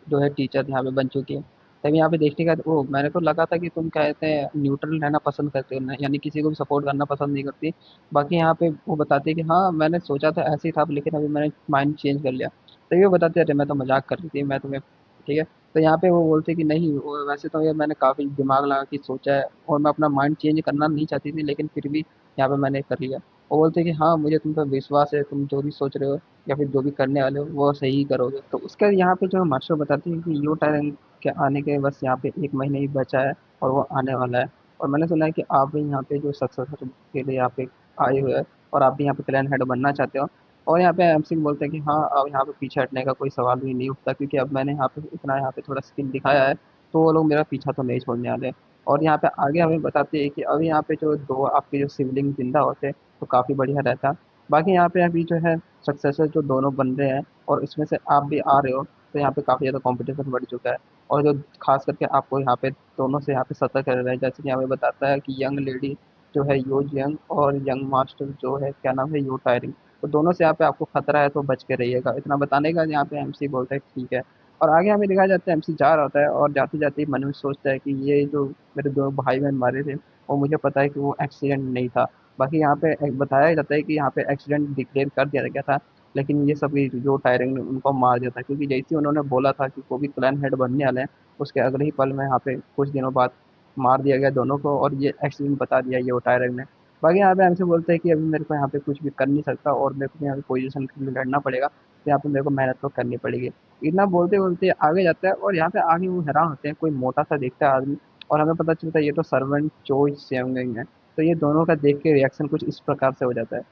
जो है टीचर यहाँ पे बन चुकी है। तभी यहाँ पे देखने का ओ मैंने तो लगा था कि तुम कहते हैं न्यूट्रल रहना पसंद करते हो ना, यानी किसी को भी सपोर्ट करना पसंद नहीं करती। बाकी यहाँ पे वो बताती है कि हाँ मैंने सोचा था ऐसे ही था, लेकिन अभी मैंने माइंड चेंज कर लिया। तभी वो बताते अरे मैं तो मजाक कर रही थी, मैं तुम्हें ठीक है। तो यहाँ पे वो बोलते कि नहीं वैसे तो ये मैंने काफ़ी दिमाग लगा के सोचा है और मैं अपना माइंड चेंज करना नहीं चाहती थी, लेकिन फिर भी यहाँ पे मैंने कर लिया। वो बोलते कि हाँ मुझे तुम पर विश्वास है, तुम जो भी सोच रहे हो या फिर जो भी करने वाले हो वो सही ही करोगे। तो उसका यहाँ पे जो मास्टर बताती है कि यो टाइम के आने के बस यहाँ पे 1 महीने ही बचा है और वो आने वाला है। और मैंने सुना है कि आप भी यहाँ पे जो सक्सेसर के लिए यहाँ पे आए हुए हैं और आप भी यहाँ पे क्लैन हेड बनना चाहते हो। और यहाँ पे एमसिंह बोलते हैं कि हाँ अब यहाँ पे पीछे हटने का कोई सवाल भी नहीं उठता, क्योंकि अब मैंने यहाँ पे इतना यहाँ पे थोड़ा स्किल दिखाया है, तो वो लोग मेरा पीछा तो नहीं छोड़ने वाले। और यहाँ पे आगे हमें बताते हैं कि अब यहाँ पे जो दो आपके जो सिबलिंग जिंदा होते तो काफ़ी बढ़िया रहता। बाकी यहाँ पे अभी जो है सक्सेसर जो दोनों बन रहे हैं और इसमें से आप भी आ रहे हो, तो यहाँ पे काफ़ी ज़्यादा कंपटीशन बढ़ चुका है। और जो खास करके आपको यहाँ पे दोनों से यहाँ पे सतर्क रहना है, जैसे कि यहाँ पे बताता है कि यंग लेडी जो है यो यंग और यंग मास्टर जो है क्या नाम है यो टायरिंग, तो दोनों से यहाँ पे आपको खतरा है तो बच के रहिएगा। इतना बताने का यहाँ पे एमसी बोलता है ठीक है। और आगे हमें दिखाया जाता है एमसी जा रहा होता है और जाते जाते ही मन में सोचता है कि ये जो मेरे दो भाई बहन मारे थे वो मुझे पता है कि वो एक्सीडेंट नहीं था। बाकी यहाँ पे एक बताया जाता है कि यहाँ पे एक्सीडेंट डिक्लेयर कर दिया गया था, लेकिन ये सब जो टायरिंग ने उनको मार दिया था, क्योंकि जैसे ही उन्होंने बोला था कि वो भी क्लैन हेड बनने वाले हैं, उसके अगले ही पल में यहाँ पे कुछ दिनों बाद मार दिया गया दोनों को और ये एक्सीडेंट बता दिया ये वो टायरिंग ने। बाकी यहाँ पे हमसे बोलते हैं कि अभी मेरे को यहाँ पे कुछ भी कर नहीं सकता और मेरे को यहाँ पे पोजीशन के लिए लड़ना पड़ेगा, तो यहाँ पे मेरे को मेहनत तो करनी पड़ेगी। इतना बोलते बोलते आगे जाता है और यहाँ पे आगे वो हैरान होते हैं, कोई मोटा सा दिखता है आदमी और हमें पता चलता है ये तो सर्वेंट चोई सेमगंग है। तो ये दोनों का देख के रिएक्शन कुछ इस प्रकार से हो जाता है।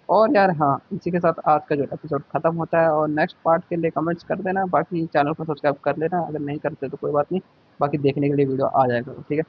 और यार हाँ इसी के साथ आज का जो एपिसोड खत्म होता है और नेक्स्ट पार्ट के लिए कमेंट्स कर देना, बाकी चैनल को सब्सक्राइब कर लेना, अगर नहीं करते तो कोई बात नहीं, बाकी देखने के लिए वीडियो आ जाएगा ठीक है।